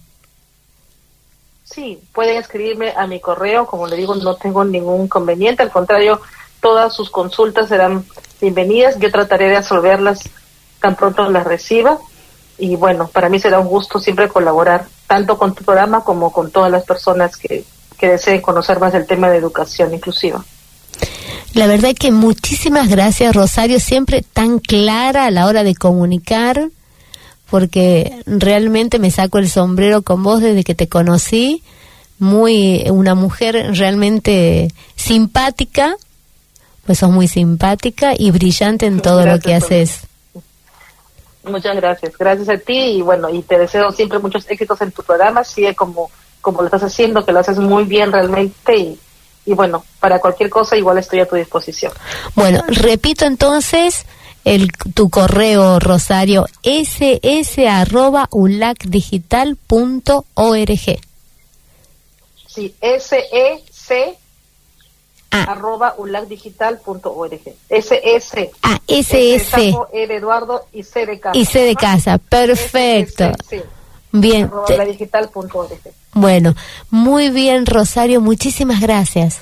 Sí, pueden escribirme a mi correo, como le digo, no tengo ningún inconveniente, al contrario, todas sus consultas serán bienvenidas, yo trataré de resolverlas tan pronto las reciba, y bueno, para mí será un gusto siempre colaborar, tanto con tu programa como con todas las personas que deseen conocer más del tema de educación inclusiva. La verdad que muchísimas gracias, Rosario, siempre tan clara a la hora de comunicar, porque realmente me saco el sombrero con vos desde que te conocí, una mujer realmente simpática, pues sos muy simpática y brillante en todo lo que haces. Muchas gracias, gracias a ti, y bueno, y te deseo siempre muchos éxitos en tu programa, sigue como lo estás haciendo, que lo haces muy bien realmente, y bueno, para cualquier cosa igual estoy a tu disposición. Bueno, repito entonces tu correo, Rosario, ss@ulacdigital.org. Sí, SEC @ulacdigital.org. SS. SS. E de Eduardo y C de casa. Y C de casa, perfecto. SS, sí. Bien. @ulacdigital.org. Bueno, muy bien, Rosario, muchísimas gracias.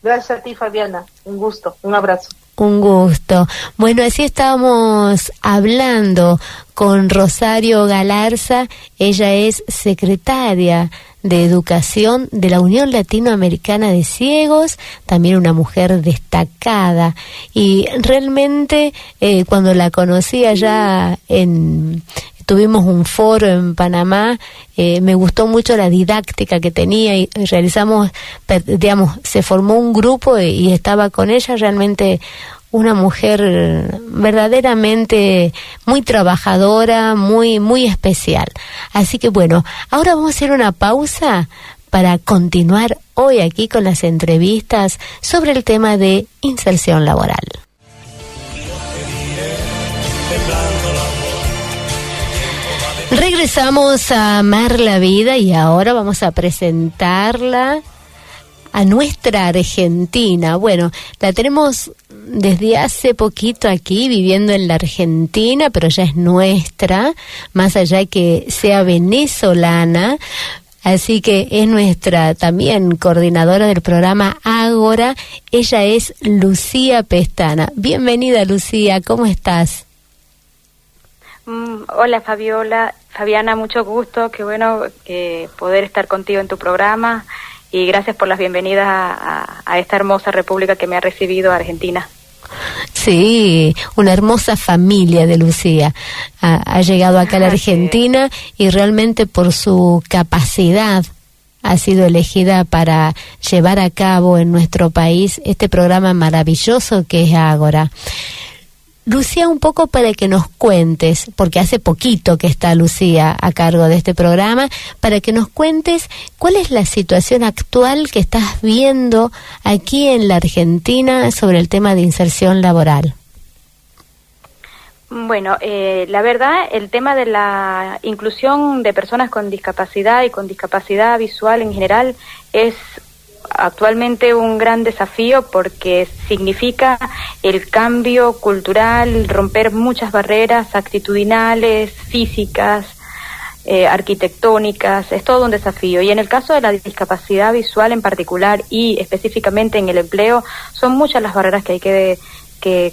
Gracias a ti, Fabiana. Un gusto, un abrazo. Un gusto. Bueno, así estábamos hablando con Rosario Galarza. Ella es secretaria de Educación de la Unión Latinoamericana de Ciegos, también una mujer destacada. Y realmente cuando la conocí allá tuvimos un foro en Panamá, me gustó mucho la didáctica que tenía y realizamos, se formó un grupo y estaba con ella, realmente una mujer verdaderamente muy trabajadora, muy, muy especial. Así que bueno, ahora vamos a hacer una pausa para continuar hoy aquí con las entrevistas sobre el tema de inserción laboral. Regresamos a Amar la Vida y ahora vamos a presentarla a nuestra Argentina. Bueno, la tenemos desde hace poquito aquí viviendo en la Argentina, pero ya es nuestra, más allá de que sea venezolana. Así que es nuestra también coordinadora del programa Ágora. Ella es Lucía Pestana. Bienvenida, Lucía, ¿cómo estás? Hola Fabiana, mucho gusto, qué bueno poder estar contigo en tu programa y gracias por las bienvenidas a esta hermosa república que me ha recibido Argentina. Sí, una hermosa familia de Lucía ha llegado acá a la Argentina y realmente por su capacidad ha sido elegida para llevar a cabo en nuestro país este programa maravilloso que es Ágora. Lucía, un poco para que nos cuentes, porque hace poquito que está Lucía a cargo de este programa, para que nos cuentes cuál es la situación actual que estás viendo aquí en la Argentina sobre el tema de inserción laboral. Bueno, la verdad, el tema de la inclusión de personas con discapacidad y con discapacidad visual en general es actualmente un gran desafío porque significa el cambio cultural, romper muchas barreras actitudinales, físicas, arquitectónicas. Es todo un desafío. Y en el caso de la discapacidad visual en particular y específicamente en el empleo, son muchas las barreras que hay que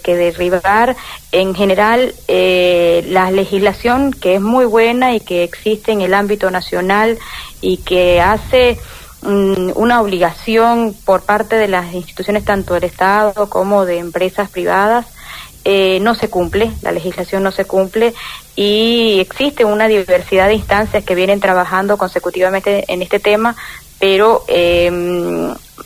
derribar. En general, la legislación, que es muy buena y que existe en el ámbito nacional y que hace una obligación por parte de las instituciones, tanto del Estado como de empresas privadas, no se cumple, la legislación no se cumple, y existe una diversidad de instancias que vienen trabajando consecutivamente en este tema, pero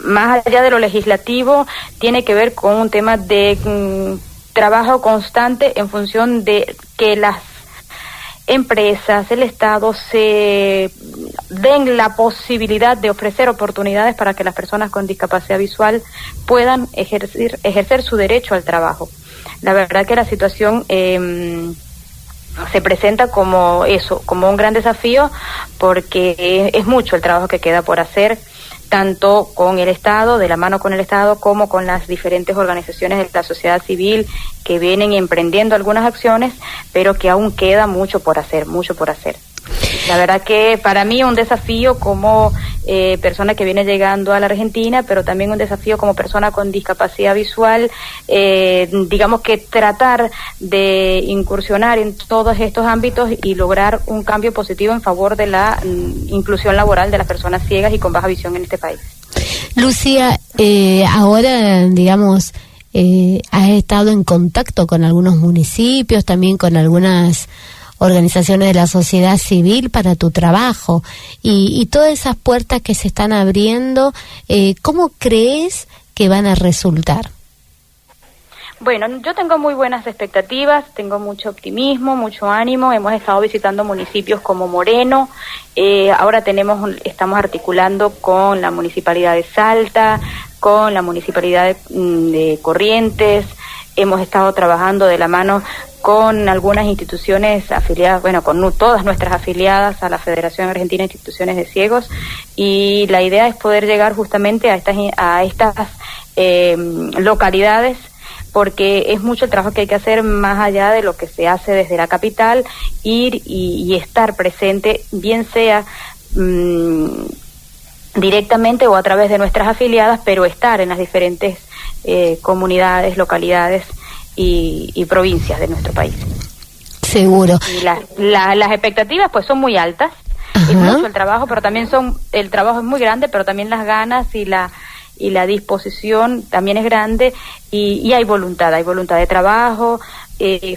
más allá de lo legislativo, tiene que ver con un tema de trabajo constante en función de que las empresas, el Estado se den la posibilidad de ofrecer oportunidades para que las personas con discapacidad visual puedan ejercer su derecho al trabajo. La verdad que la situación se presenta como eso, como un gran desafío, porque es mucho el trabajo que queda por hacer, tanto con el Estado, de la mano con el Estado, como con las diferentes organizaciones de la sociedad civil que vienen emprendiendo algunas acciones, pero que aún queda mucho por hacer, mucho por hacer. La verdad que para mí un desafío como persona que viene llegando a la Argentina, pero también un desafío como persona con discapacidad visual, digamos que tratar de incursionar en todos estos ámbitos y lograr un cambio positivo en favor de la inclusión laboral de las personas ciegas y con baja visión en este país. Lucía, ahora, digamos, has estado en contacto con algunos municipios, también con algunas organizaciones de la sociedad civil para tu trabajo y todas esas puertas que se están abriendo, ¿cómo crees que van a resultar? Bueno, yo tengo muy buenas expectativas, tengo mucho optimismo, mucho ánimo. Hemos estado visitando municipios como Moreno, ahora estamos articulando con la Municipalidad de Salta, con la Municipalidad de Corrientes. Hemos estado trabajando de la mano con algunas instituciones afiliadas, bueno, con todas nuestras afiliadas a la Federación Argentina de Instituciones de Ciegos, y la idea es poder llegar justamente a estas localidades, porque es mucho el trabajo que hay que hacer más allá de lo que se hace desde la capital, ir y estar presente, bien sea directamente o a través de nuestras afiliadas, pero estar en las diferentes comunidades, localidades y provincias de nuestro país. Seguro. Y las expectativas pues son muy altas. Ajá. Es mucho el trabajo, pero también el trabajo es muy grande, pero también las ganas y la disposición también es grande, y hay voluntad de trabajo.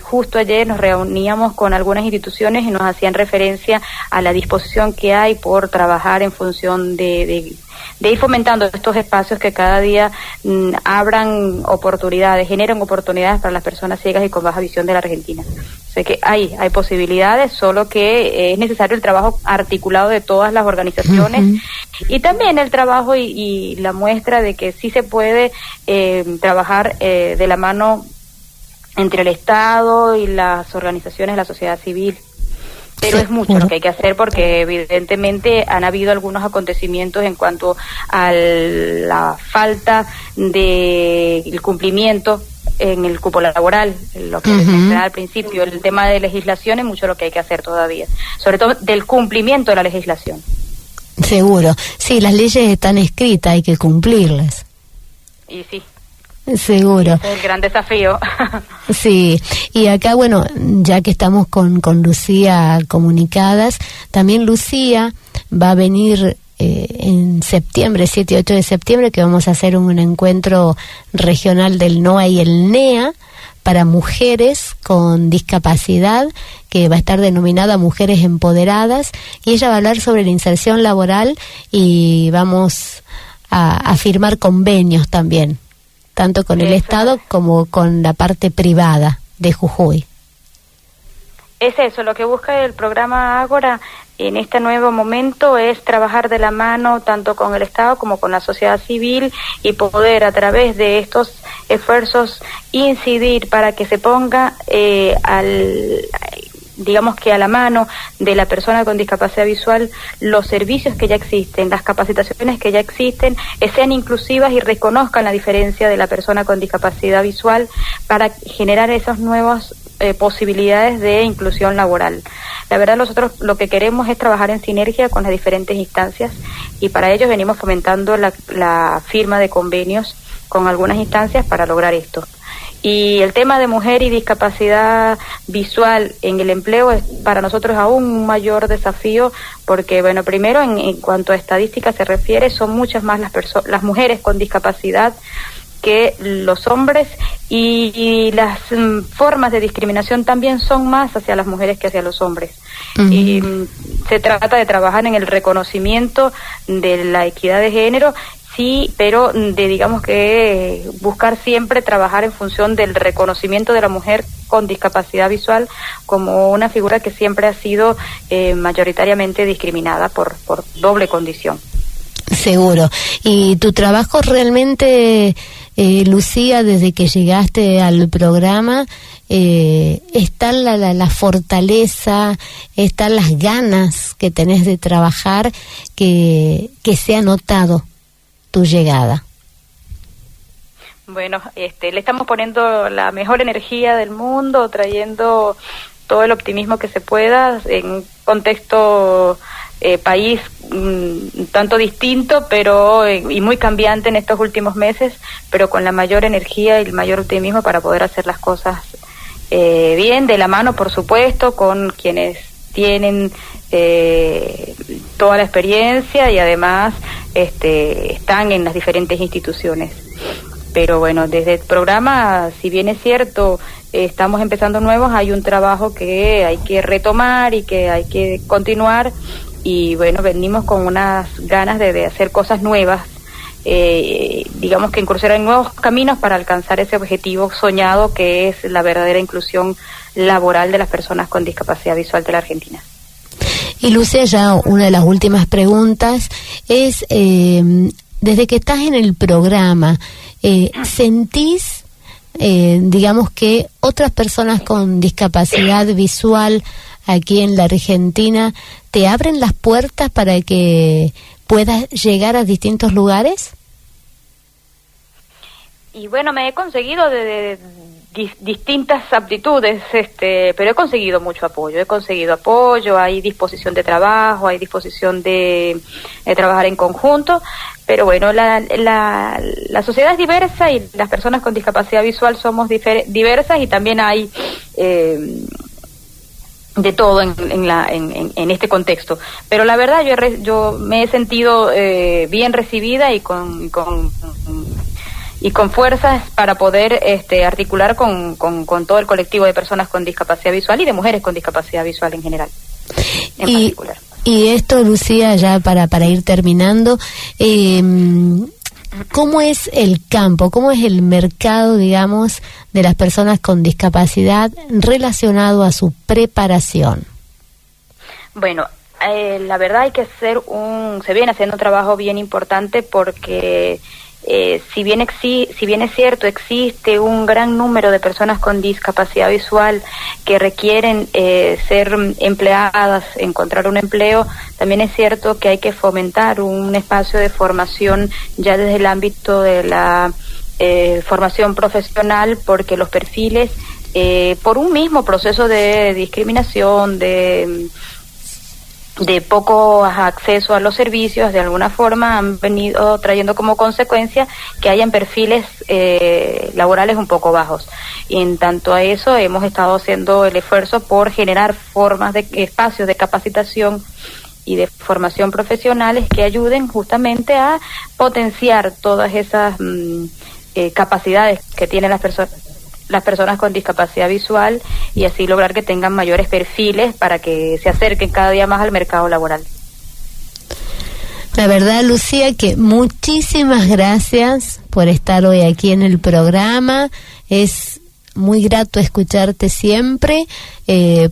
Justo ayer nos reuníamos con algunas instituciones y nos hacían referencia a la disposición que hay por trabajar en función de ir fomentando estos espacios que cada día abran oportunidades, generan oportunidades para las personas ciegas y con baja visión de la Argentina. O sea que hay posibilidades, solo que es necesario el trabajo articulado de todas las organizaciones. Uh-huh. Y también el trabajo y la muestra de que sí se puede trabajar de la mano entre el Estado y las organizaciones de la sociedad civil. Pero es mucho lo que hay que hacer, porque evidentemente han habido algunos acontecimientos en cuanto a la falta del cumplimiento en el cupo laboral, lo que mencionaba al principio, el tema de legislación, es mucho lo que hay que hacer todavía, sobre todo del cumplimiento de la legislación. Seguro, sí, las leyes están escritas, hay que cumplirlas. Y sí. Seguro. Es el gran desafío. Sí, y acá, bueno, ya que estamos con Lucía comunicadas, también Lucía va a venir en septiembre, 7 y 8 de septiembre, que vamos a hacer un encuentro regional del NOA y el NEA para mujeres con discapacidad, que va a estar denominada Mujeres Empoderadas, y ella va a hablar sobre la inserción laboral, y vamos a firmar convenios también, tanto con el Estado como con la parte privada de Jujuy. Es eso, lo que busca el programa Ágora en este nuevo momento es trabajar de la mano tanto con el Estado como con la sociedad civil, y poder a través de estos esfuerzos incidir para que se ponga digamos que a la mano de la persona con discapacidad visual los servicios que ya existen, las capacitaciones que ya existen, sean inclusivas y reconozcan la diferencia de la persona con discapacidad visual para generar esas nuevas posibilidades de inclusión laboral. La verdad, nosotros lo que queremos es trabajar en sinergia con las diferentes instancias y para ello venimos fomentando la firma de convenios con algunas instancias para lograr esto. Y el tema de mujer y discapacidad visual en el empleo es para nosotros aún un mayor desafío porque, bueno, primero en cuanto a estadísticas se refiere, son muchas más las mujeres con discapacidad que los hombres y las formas de discriminación también son más hacia las mujeres que hacia los hombres. Y se trata de trabajar en el reconocimiento de la equidad de género, sí, pero digamos que buscar siempre trabajar en función del reconocimiento de la mujer con discapacidad visual como una figura que siempre ha sido mayoritariamente discriminada por doble condición. Seguro. Y tu trabajo realmente, Lucía, desde que llegaste al programa, está la fortaleza, están las ganas que tenés de trabajar, que se ha notado tu llegada. Bueno, le estamos poniendo la mejor energía del mundo, trayendo todo el optimismo que se pueda en un contexto país tanto distinto pero y muy cambiante en estos últimos meses, pero con la mayor energía y el mayor optimismo para poder hacer las cosas bien, de la mano por supuesto, con quienes tienen toda la experiencia y además están en las diferentes instituciones. Pero bueno, desde el programa, si bien es cierto, estamos empezando nuevos, hay un trabajo que hay que retomar y que hay que continuar. Y bueno, venimos con unas ganas de hacer cosas nuevas, digamos que incursionar en nuevos caminos para alcanzar ese objetivo soñado que es la verdadera inclusión laboral de las personas con discapacidad visual de la Argentina. Y Lucía, ya una de las últimas preguntas es, desde que estás en el programa, ¿sentís, digamos que otras personas con discapacidad visual aquí en la Argentina te abren las puertas para que puedas llegar a distintos lugares? Y bueno, me he conseguido de distintas aptitudes, pero he conseguido mucho apoyo, hay disposición de trabajo, hay disposición de trabajar en conjunto, pero bueno, la sociedad es diversa y las personas con discapacidad visual somos diversas y también hay de todo en este contexto, pero la verdad yo me he sentido bien recibida y con fuerzas para poder articular con todo el colectivo de personas con discapacidad visual y de mujeres con discapacidad visual en general, en particular. Y esto, Lucía, ya para ir terminando, ¿cómo es el campo, cómo es el mercado, digamos, de las personas con discapacidad relacionado a su preparación? Bueno, la verdad se viene haciendo un trabajo bien importante porque si bien es cierto, existe un gran número de personas con discapacidad visual que requieren ser empleadas, encontrar un empleo, también es cierto que hay que fomentar un espacio de formación ya desde el ámbito de la formación profesional, porque los perfiles, por un mismo proceso de discriminación, de poco acceso a los servicios, de alguna forma han venido trayendo como consecuencia que hayan perfiles laborales un poco bajos. Y en tanto a eso hemos estado haciendo el esfuerzo por generar espacios de capacitación y de formación profesionales que ayuden justamente a potenciar todas esas capacidades que tienen las personas con discapacidad visual y así lograr que tengan mayores perfiles para que se acerquen cada día más al mercado laboral. La verdad, Lucía, que muchísimas gracias por estar hoy aquí en el programa. Es muy grato escucharte siempre,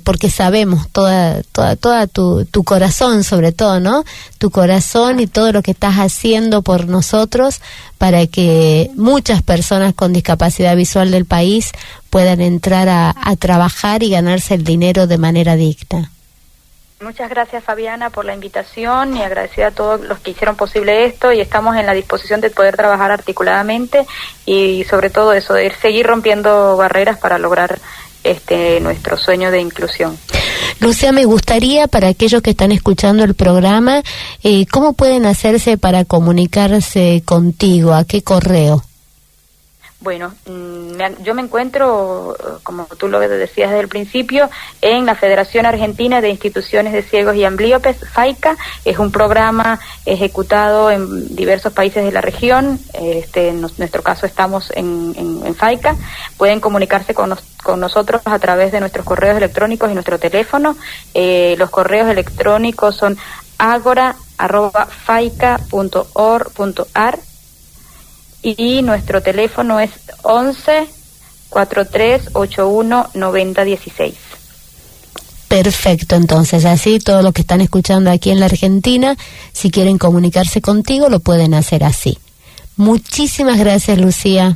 porque sabemos toda tu corazón, sobre todo, ¿no? Tu corazón y todo lo que estás haciendo por nosotros para que muchas personas con discapacidad visual del país puedan entrar a trabajar y ganarse el dinero de manera digna. Muchas gracias, Fabiana, por la invitación, y agradecida a todos los que hicieron posible esto, y estamos en la disposición de poder trabajar articuladamente y sobre todo eso, de seguir rompiendo barreras para lograr nuestro sueño de inclusión. Lucía, me gustaría, para aquellos que están escuchando el programa, ¿cómo pueden hacerse para comunicarse contigo? ¿A qué correo? Bueno, yo me encuentro, como tú lo decías desde el principio, en la Federación Argentina de Instituciones de Ciegos y Amblíopes, FAICA. Es un programa ejecutado en diversos países de la región. En nuestro caso estamos en FAICA. Pueden comunicarse con nosotros a través de nuestros correos electrónicos y nuestro teléfono. Los correos electrónicos son agora@faica.org.ar. Y nuestro teléfono es 11 43 81 90 16. Perfecto, entonces así todos los que están escuchando aquí en la Argentina, si quieren comunicarse contigo, lo pueden hacer así. Muchísimas gracias, Lucía.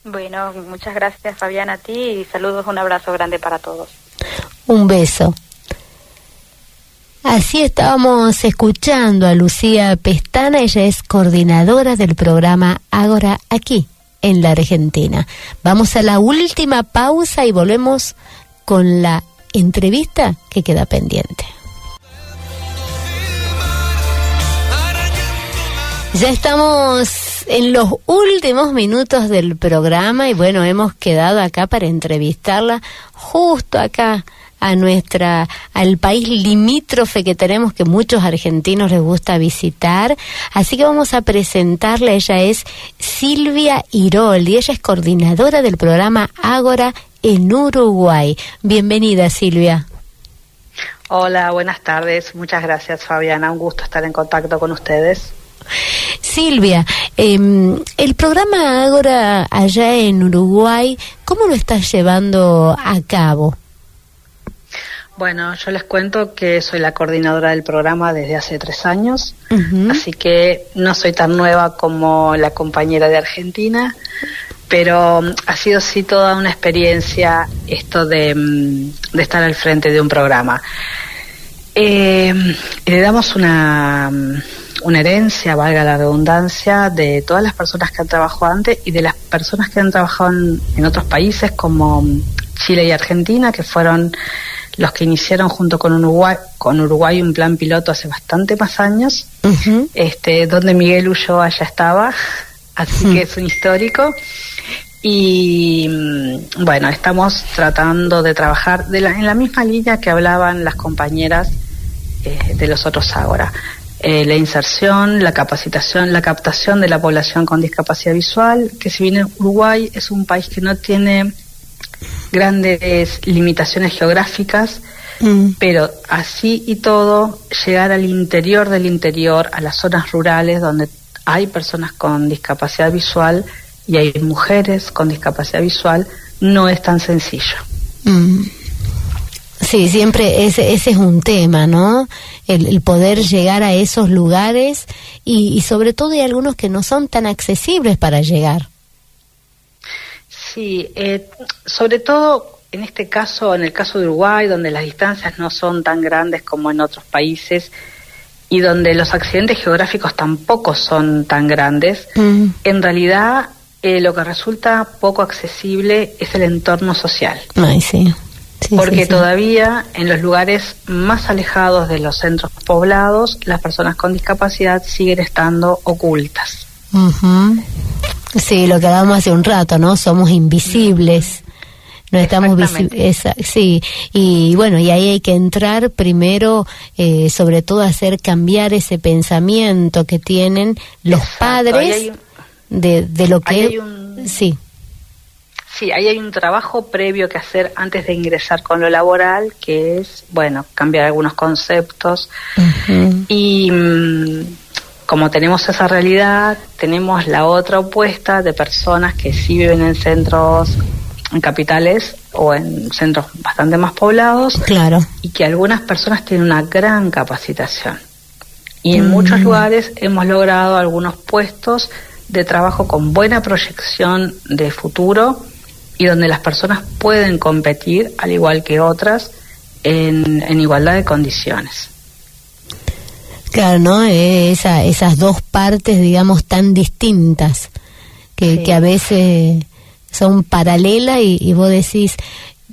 Bueno, muchas gracias, Fabiana, a ti, y saludos, un abrazo grande para todos. Un beso. Así estábamos escuchando a Lucía Pestana. Ella es coordinadora del programa Ágora aquí en la Argentina. Vamos a la última pausa y volvemos con la entrevista que queda pendiente. Ya estamos en los últimos minutos del programa y bueno, hemos quedado acá para entrevistarla justo acá al país limítrofe que tenemos, que muchos argentinos les gusta visitar. Así que vamos a presentarla. Ella es Silvia Iroldi, ella es coordinadora del programa Ágora en Uruguay. Bienvenida, Silvia. Hola, buenas tardes. Muchas gracias, Fabiana. Un gusto estar en contacto con ustedes. Silvia, el programa Ágora allá en Uruguay, ¿cómo lo estás llevando a cabo? Bueno, yo les cuento que soy la coordinadora del programa desde hace 3 años, así que no soy tan nueva como la compañera de Argentina, pero ha sido sí toda una experiencia esto de estar al frente de un programa. Heredamos una herencia, valga la redundancia, de todas las personas que han trabajado antes y de las personas que han trabajado en otros países como Chile y Argentina, que fueron los que iniciaron junto con Uruguay un plan piloto hace bastante más años, donde Miguel Ulloa ya estaba, así que es un histórico. Y bueno, estamos tratando de trabajar en la misma línea que hablaban las compañeras de los otros Ágora. La inserción, la capacitación, la captación de la población con discapacidad visual, que si bien Uruguay es un país que no tiene grandes limitaciones geográficas, pero así y todo, llegar al interior del interior, a las zonas rurales donde hay personas con discapacidad visual y hay mujeres con discapacidad visual, no es tan sencillo. Sí, siempre ese es un tema, ¿no? El poder llegar a esos lugares y sobre todo hay algunos que no son tan accesibles para llegar. Sí, sobre todo en este caso, en el caso de Uruguay, donde las distancias no son tan grandes como en otros países y donde los accidentes geográficos tampoco son tan grandes, en realidad lo que resulta poco accesible es el entorno social. Ay, sí. Porque todavía en los lugares más alejados de los centros poblados, las personas con discapacidad siguen estando ocultas. Sí, lo que hablábamos hace un rato, ¿no? Somos invisibles. No estamos visibles. Sí, y bueno, y ahí hay que entrar primero, sobre todo hacer cambiar ese pensamiento que tienen los padres de lo que... Sí, ahí hay un trabajo previo que hacer antes de ingresar con lo laboral, que es, bueno, cambiar algunos conceptos. Y como tenemos esa realidad, tenemos la otra opuesta de personas que sí viven en centros capitales o en centros bastante más poblados. Claro. Y que algunas personas tienen una gran capacitación. Y en muchos lugares hemos logrado algunos puestos de trabajo con buena proyección de futuro y donde las personas pueden competir, al igual que otras, en igualdad de condiciones. Claro, ¿no? Esas dos partes, digamos, tan distintas, que a veces son paralelas y vos decís,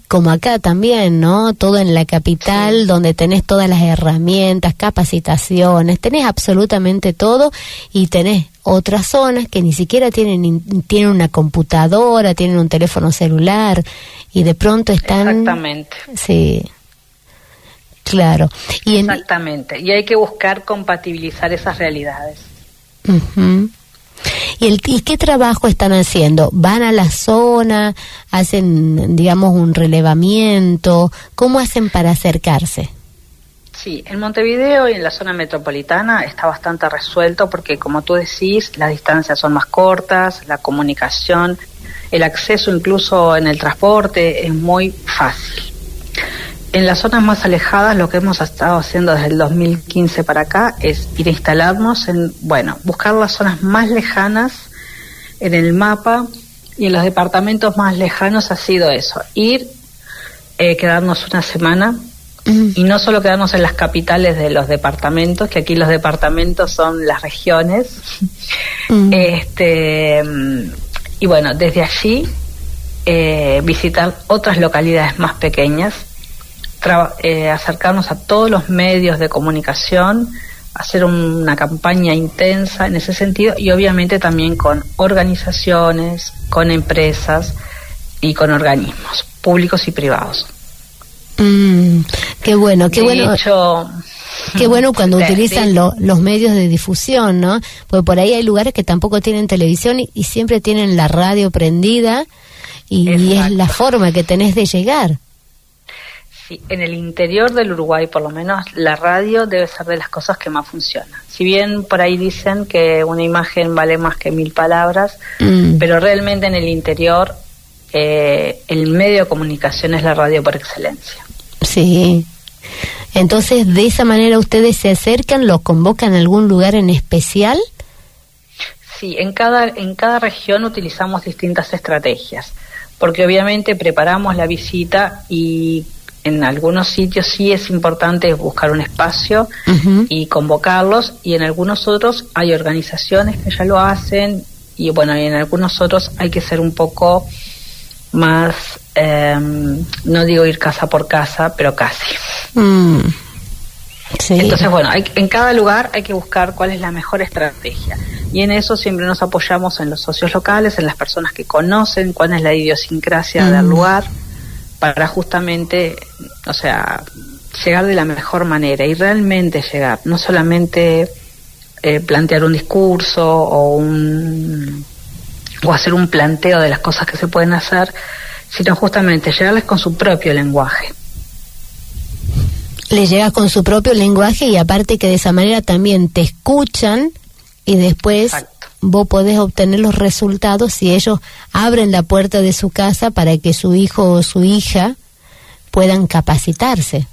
como acá también, ¿no? Todo en la capital, donde tenés todas las herramientas, capacitaciones, tenés absolutamente todo, y tenés otras zonas que ni siquiera tienen una computadora, tienen un teléfono celular, y de pronto están... Exactamente. Sí. Claro. Exactamente. Y hay que buscar compatibilizar esas realidades. Uh-huh. ¿Y qué trabajo están haciendo? ¿Van a la zona? ¿Hacen, digamos, un relevamiento? ¿Cómo hacen para acercarse? Sí, en Montevideo y en la zona metropolitana está bastante resuelto porque, como tú decís, las distancias son más cortas, la comunicación, el acceso incluso en el transporte es muy fácil. En las zonas más alejadas, lo que hemos estado haciendo desde el 2015 para acá es ir a instalarnos buscar las zonas más lejanas en el mapa, y en los departamentos más lejanos ha sido eso, quedarnos una semana, y no solo quedarnos en las capitales de los departamentos, que aquí los departamentos son las regiones, y bueno, desde allí visitar otras localidades más pequeñas, acercarnos a todos los medios de comunicación, hacer una campaña intensa en ese sentido, y obviamente también con organizaciones, con empresas y con organismos públicos y privados. Qué bueno, qué de bueno. Hecho, qué bueno cuando utilizan los medios de difusión, ¿no? Porque por ahí hay lugares que tampoco tienen televisión y siempre tienen la radio prendida, y es la forma que tenés de llegar. Sí, en el interior del Uruguay, por lo menos, la radio debe ser de las cosas que más funciona. Si bien por ahí dicen que una imagen vale más que 1000 palabras, pero realmente en el interior el medio de comunicación es la radio por excelencia. Sí. Entonces, de esa manera ustedes se acercan, ¿los convocan a algún lugar en especial? Sí, en cada región utilizamos distintas estrategias, porque obviamente preparamos la visita, y en algunos sitios sí es importante buscar un espacio y convocarlos, y en algunos otros hay organizaciones que ya lo hacen, y bueno, y en algunos otros hay que ser un poco más, no digo ir casa por casa, pero casi. Sí. Entonces, bueno, en cada lugar hay que buscar cuál es la mejor estrategia, y en eso siempre nos apoyamos en los socios locales, en las personas que conocen cuál es la idiosincrasia del lugar, para justamente, llegar de la mejor manera, y realmente llegar, no solamente plantear un discurso o hacer un planteo de las cosas que se pueden hacer, sino justamente llegarles con su propio lenguaje. Les llegas con su propio lenguaje, y aparte que de esa manera también te escuchan, y después vos podés obtener los resultados si ellos abren la puerta de su casa para que su hijo o su hija puedan capacitarse.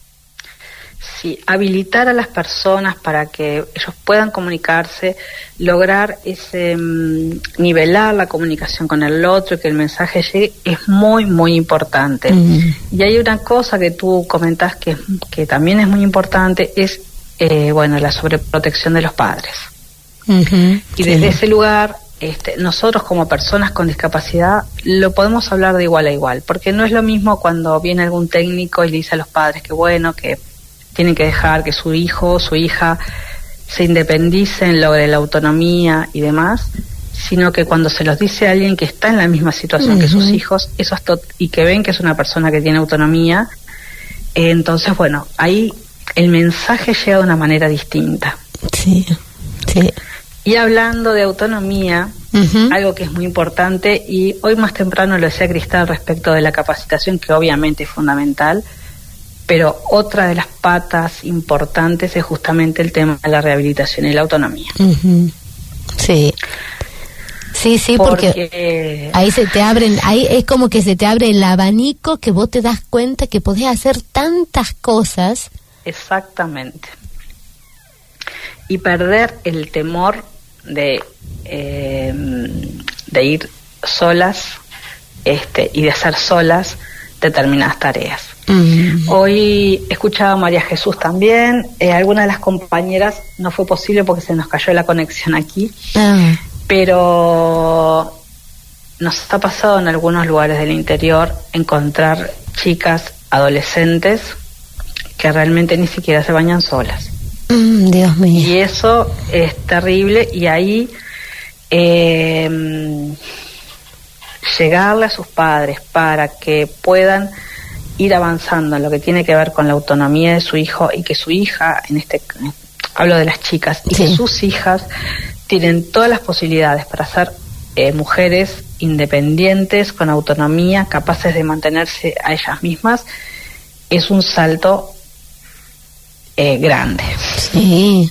Sí, habilitar a las personas para que ellos puedan comunicarse, lograr nivelar la comunicación con el otro, que el mensaje llegue, es muy, muy importante. Y hay una cosa que tú comentás que también es muy importante, es la sobreprotección de los padres. Y desde ese lugar, nosotros como personas con discapacidad lo podemos hablar de igual a igual, porque no es lo mismo cuando viene algún técnico y le dice a los padres que tienen que dejar que su hijo o su hija se independicen, logre la autonomía y demás, sino que cuando se los dice a alguien que está en la misma situación que sus hijos, y que ven que es una persona que tiene autonomía, entonces, bueno, ahí el mensaje llega de una manera distinta. Sí, sí. Y hablando de autonomía, algo que es muy importante, y hoy más temprano lo decía Cristal respecto de la capacitación, que obviamente es fundamental, pero otra de las patas importantes es justamente el tema de la rehabilitación y la autonomía. Sí. Sí, porque ahí se te abren, ahí es como que se te abre el abanico, que vos te das cuenta que podés hacer tantas cosas. Exactamente. Y perder el temor de ir solas y de hacer solas determinadas tareas. Hoy escuchaba a María Jesús también, algunas de las compañeras, no fue posible porque se nos cayó la conexión aquí, pero nos ha pasado en algunos lugares del interior encontrar chicas, adolescentes, que realmente ni siquiera se bañan solas. Dios mío. Y eso es terrible, y ahí llegarle a sus padres para que puedan ir avanzando en lo que tiene que ver con la autonomía de su hijo, y que su hija, hablo de las chicas, y que sus hijas tienen todas las posibilidades para ser mujeres independientes, con autonomía, capaces de mantenerse a ellas mismas, es un salto grande. Sí.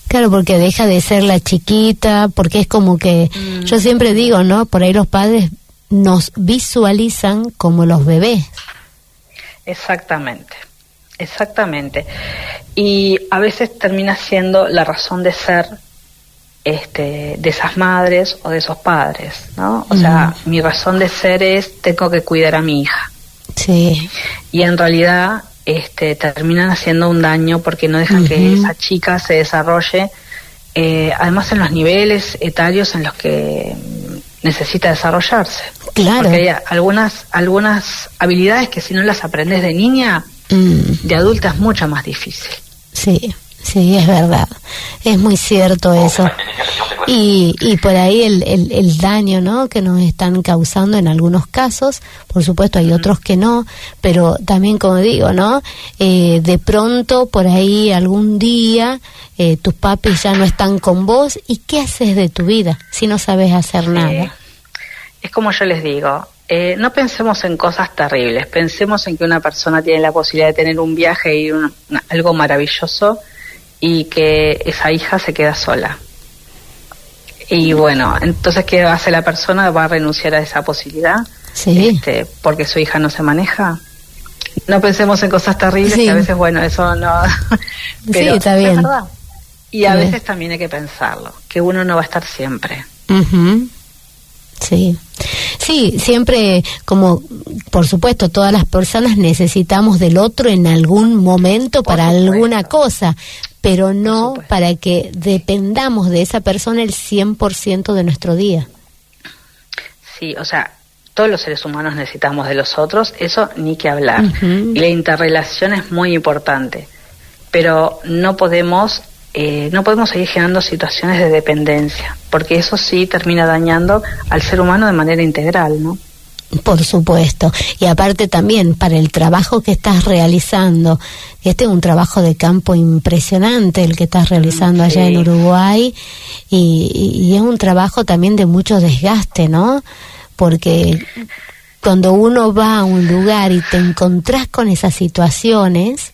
Claro, porque deja de ser la chiquita, porque es como que, yo siempre digo, ¿no? Por ahí los padres nos visualizan como los bebés. Exactamente. Y a veces termina siendo la razón de ser de esas madres o de esos padres, ¿no? O sea, mi razón de ser es, tengo que cuidar a mi hija. Sí. Y en realidad terminan haciendo un daño, porque no dejan que esa chica se desarrolle, además en los niveles etarios en los que necesita desarrollarse. Claro. Porque hay algunas habilidades que si no las aprendes de niña, de adulta es mucho más difícil. Sí, es verdad. Es muy cierto eso. Y por ahí el daño, ¿no?, que nos están causando en algunos casos, por supuesto hay otros que no, pero también, como digo, ¿no?, de pronto por ahí algún día tus papis ya no están con vos, ¿y qué haces de tu vida si no sabes hacer nada? Es como yo les digo, no pensemos en cosas terribles, pensemos en que una persona tiene la posibilidad de tener un viaje y algo maravilloso, y que esa hija se queda sola. Y bueno, entonces, ¿qué hace la persona? ¿Va a renunciar a esa posibilidad? Sí. Porque su hija no se maneja. No pensemos en cosas terribles, que a veces, bueno, eso no... Pero sí, está bien. Es verdad. Y a veces también hay que pensarlo, que uno no va a estar siempre. Sí, siempre, como por supuesto todas las personas necesitamos del otro en algún momento para alguna cosa, pero no para que dependamos de esa persona el 100% de nuestro día. Sí, o sea, todos los seres humanos necesitamos de los otros, eso ni que hablar. Y la interrelación es muy importante, pero no podemos seguir generando situaciones de dependencia, porque eso sí termina dañando al ser humano de manera integral, ¿no? Por supuesto. Y aparte también para el trabajo que estás realizando, este es un trabajo de campo impresionante el que estás realizando allá en Uruguay, y es un trabajo también de mucho desgaste, ¿no? Porque cuando uno va a un lugar y te encontrás con esas situaciones,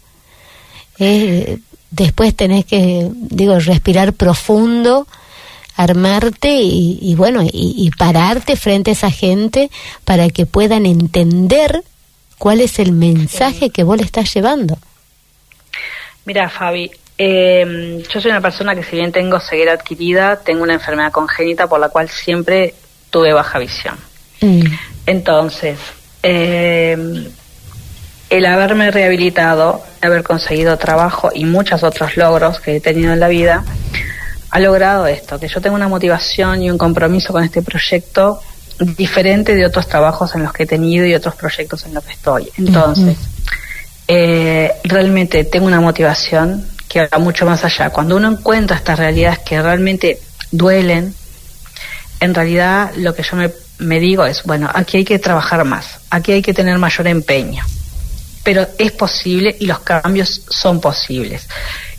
después tenés que, respirar profundo, armarte y pararte frente a esa gente para que puedan entender cuál es el mensaje que vos le estás llevando. Mira, Fabi, yo soy una persona que, si bien tengo ceguera adquirida, tengo una enfermedad congénita por la cual siempre tuve baja visión. Entonces, el haberme rehabilitado, haber conseguido trabajo y muchos otros logros que he tenido en la vida, ha logrado esto, que yo tengo una motivación y un compromiso con este proyecto diferente de otros trabajos en los que he tenido y otros proyectos en los que estoy. Entonces, realmente tengo una motivación que va mucho más allá. Cuando uno encuentra estas realidades que realmente duelen, en realidad lo que yo me digo es, bueno, aquí hay que trabajar más, aquí hay que tener mayor empeño. Pero es posible y los cambios son posibles.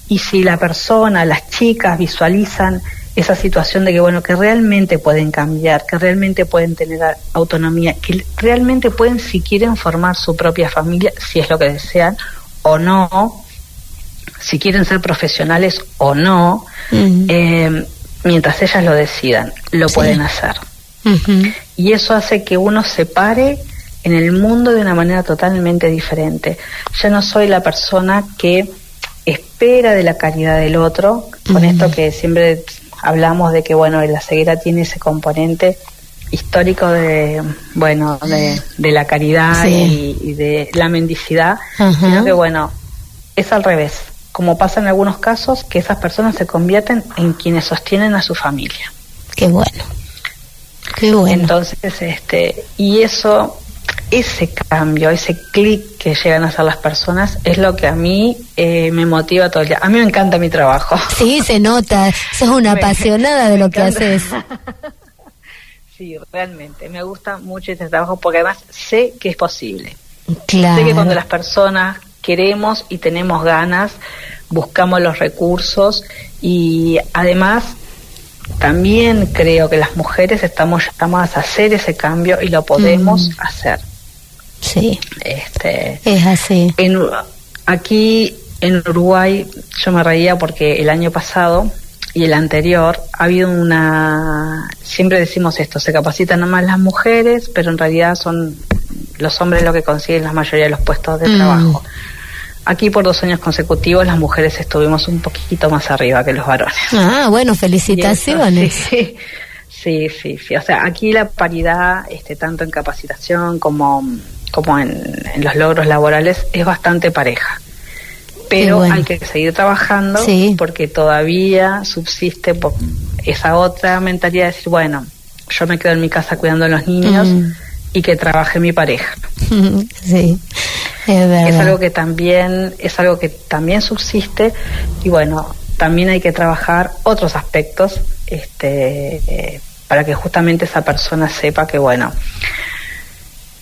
Y si la persona, las chicas visualizan esa situación de que, que realmente pueden cambiar, que realmente pueden tener autonomía, que realmente pueden, si quieren, formar su propia familia, si es lo que desean, o no, si quieren ser profesionales o no, me mientras ellas lo decidan, lo pueden hacer. Y eso hace que uno se pare en el mundo de una manera totalmente diferente. Ya no soy la persona que espera de la caridad del otro, con esto que siempre hablamos de que, bueno, la ceguera tiene ese componente histórico de la caridad y de la mendicidad, sino que, bueno, es al revés. Como pasa en algunos casos, que esas personas se convierten en quienes sostienen a su familia. Qué bueno. Qué bueno. Entonces, y eso, ese cambio, ese clic que llegan a hacer las personas es lo que a mí me motiva todo el día. A mí me encanta mi trabajo. Sí, se nota. Sos una apasionada de lo que haces. Sí, realmente. Me gusta mucho este trabajo porque además sé que es posible. Claro. Sé que cuando las personas queremos y tenemos ganas, buscamos los recursos y además también creo que las mujeres estamos llamadas a hacer ese cambio y lo podemos hacer. Sí, es así. Aquí en Uruguay yo me reía porque el año pasado y el anterior ha habido siempre decimos esto, se capacitan nomás las mujeres, pero en realidad son los hombres los que consiguen la mayoría de los puestos de trabajo. Aquí por 2 años consecutivos las mujeres estuvimos un poquito más arriba que los varones. Ah, bueno, felicitaciones. Sí. O sea, aquí la paridad, tanto en capacitación como en los logros laborales, es bastante pareja. Pero hay que seguir trabajando porque todavía subsiste esa otra mentalidad de decir, bueno, yo me quedo en mi casa cuidando a los niños y que trabaje mi pareja. Sí. Es algo que también subsiste y bueno, también hay que trabajar otros aspectos para que justamente esa persona sepa que bueno,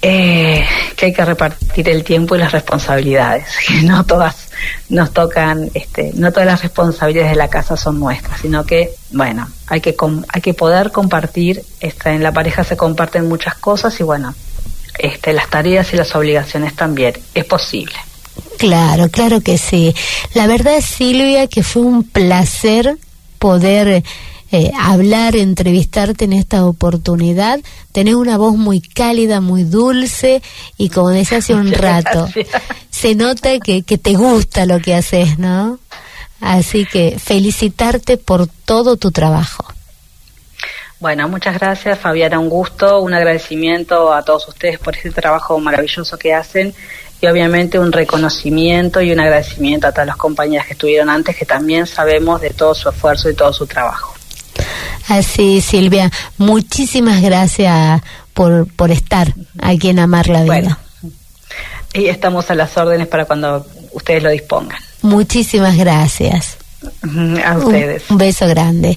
que hay que repartir el tiempo y las responsabilidades, que no todas nos tocan, no todas las responsabilidades de la casa son nuestras, sino que bueno, hay que poder compartir, en la pareja se comparten muchas cosas y bueno, las tareas y las obligaciones también, es posible. Claro que sí. La verdad, Silvia, que fue un placer poder hablar, entrevistarte en esta oportunidad. Tenés una voz muy cálida, muy dulce y como decía hace un rato, se nota que te gusta lo que haces, ¿no? Así que felicitarte por todo tu trabajo. Bueno, muchas gracias, Fabiana, un gusto, un agradecimiento a todos ustedes por este trabajo maravilloso que hacen y obviamente un reconocimiento y un agradecimiento a todas las compañeras que estuvieron antes, que también sabemos de todo su esfuerzo y todo su trabajo. Así, Silvia, muchísimas gracias por estar aquí en Amar la Vida. Bueno, y estamos a las órdenes para cuando ustedes lo dispongan. Muchísimas gracias. A ustedes. Un beso grande.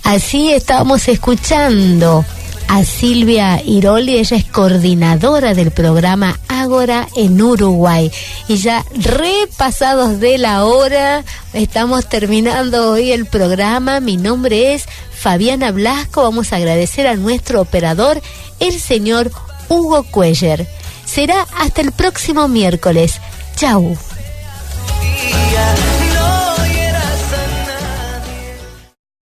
Así estábamos escuchando a Silvia Iroli, ella es coordinadora del programa Ágora en Uruguay. Y ya repasados de la hora, estamos terminando hoy el programa. Mi nombre es Fabiana Blasco. Vamos a agradecer a nuestro operador, el señor Hugo Cuellar. Será hasta el próximo miércoles. Chau.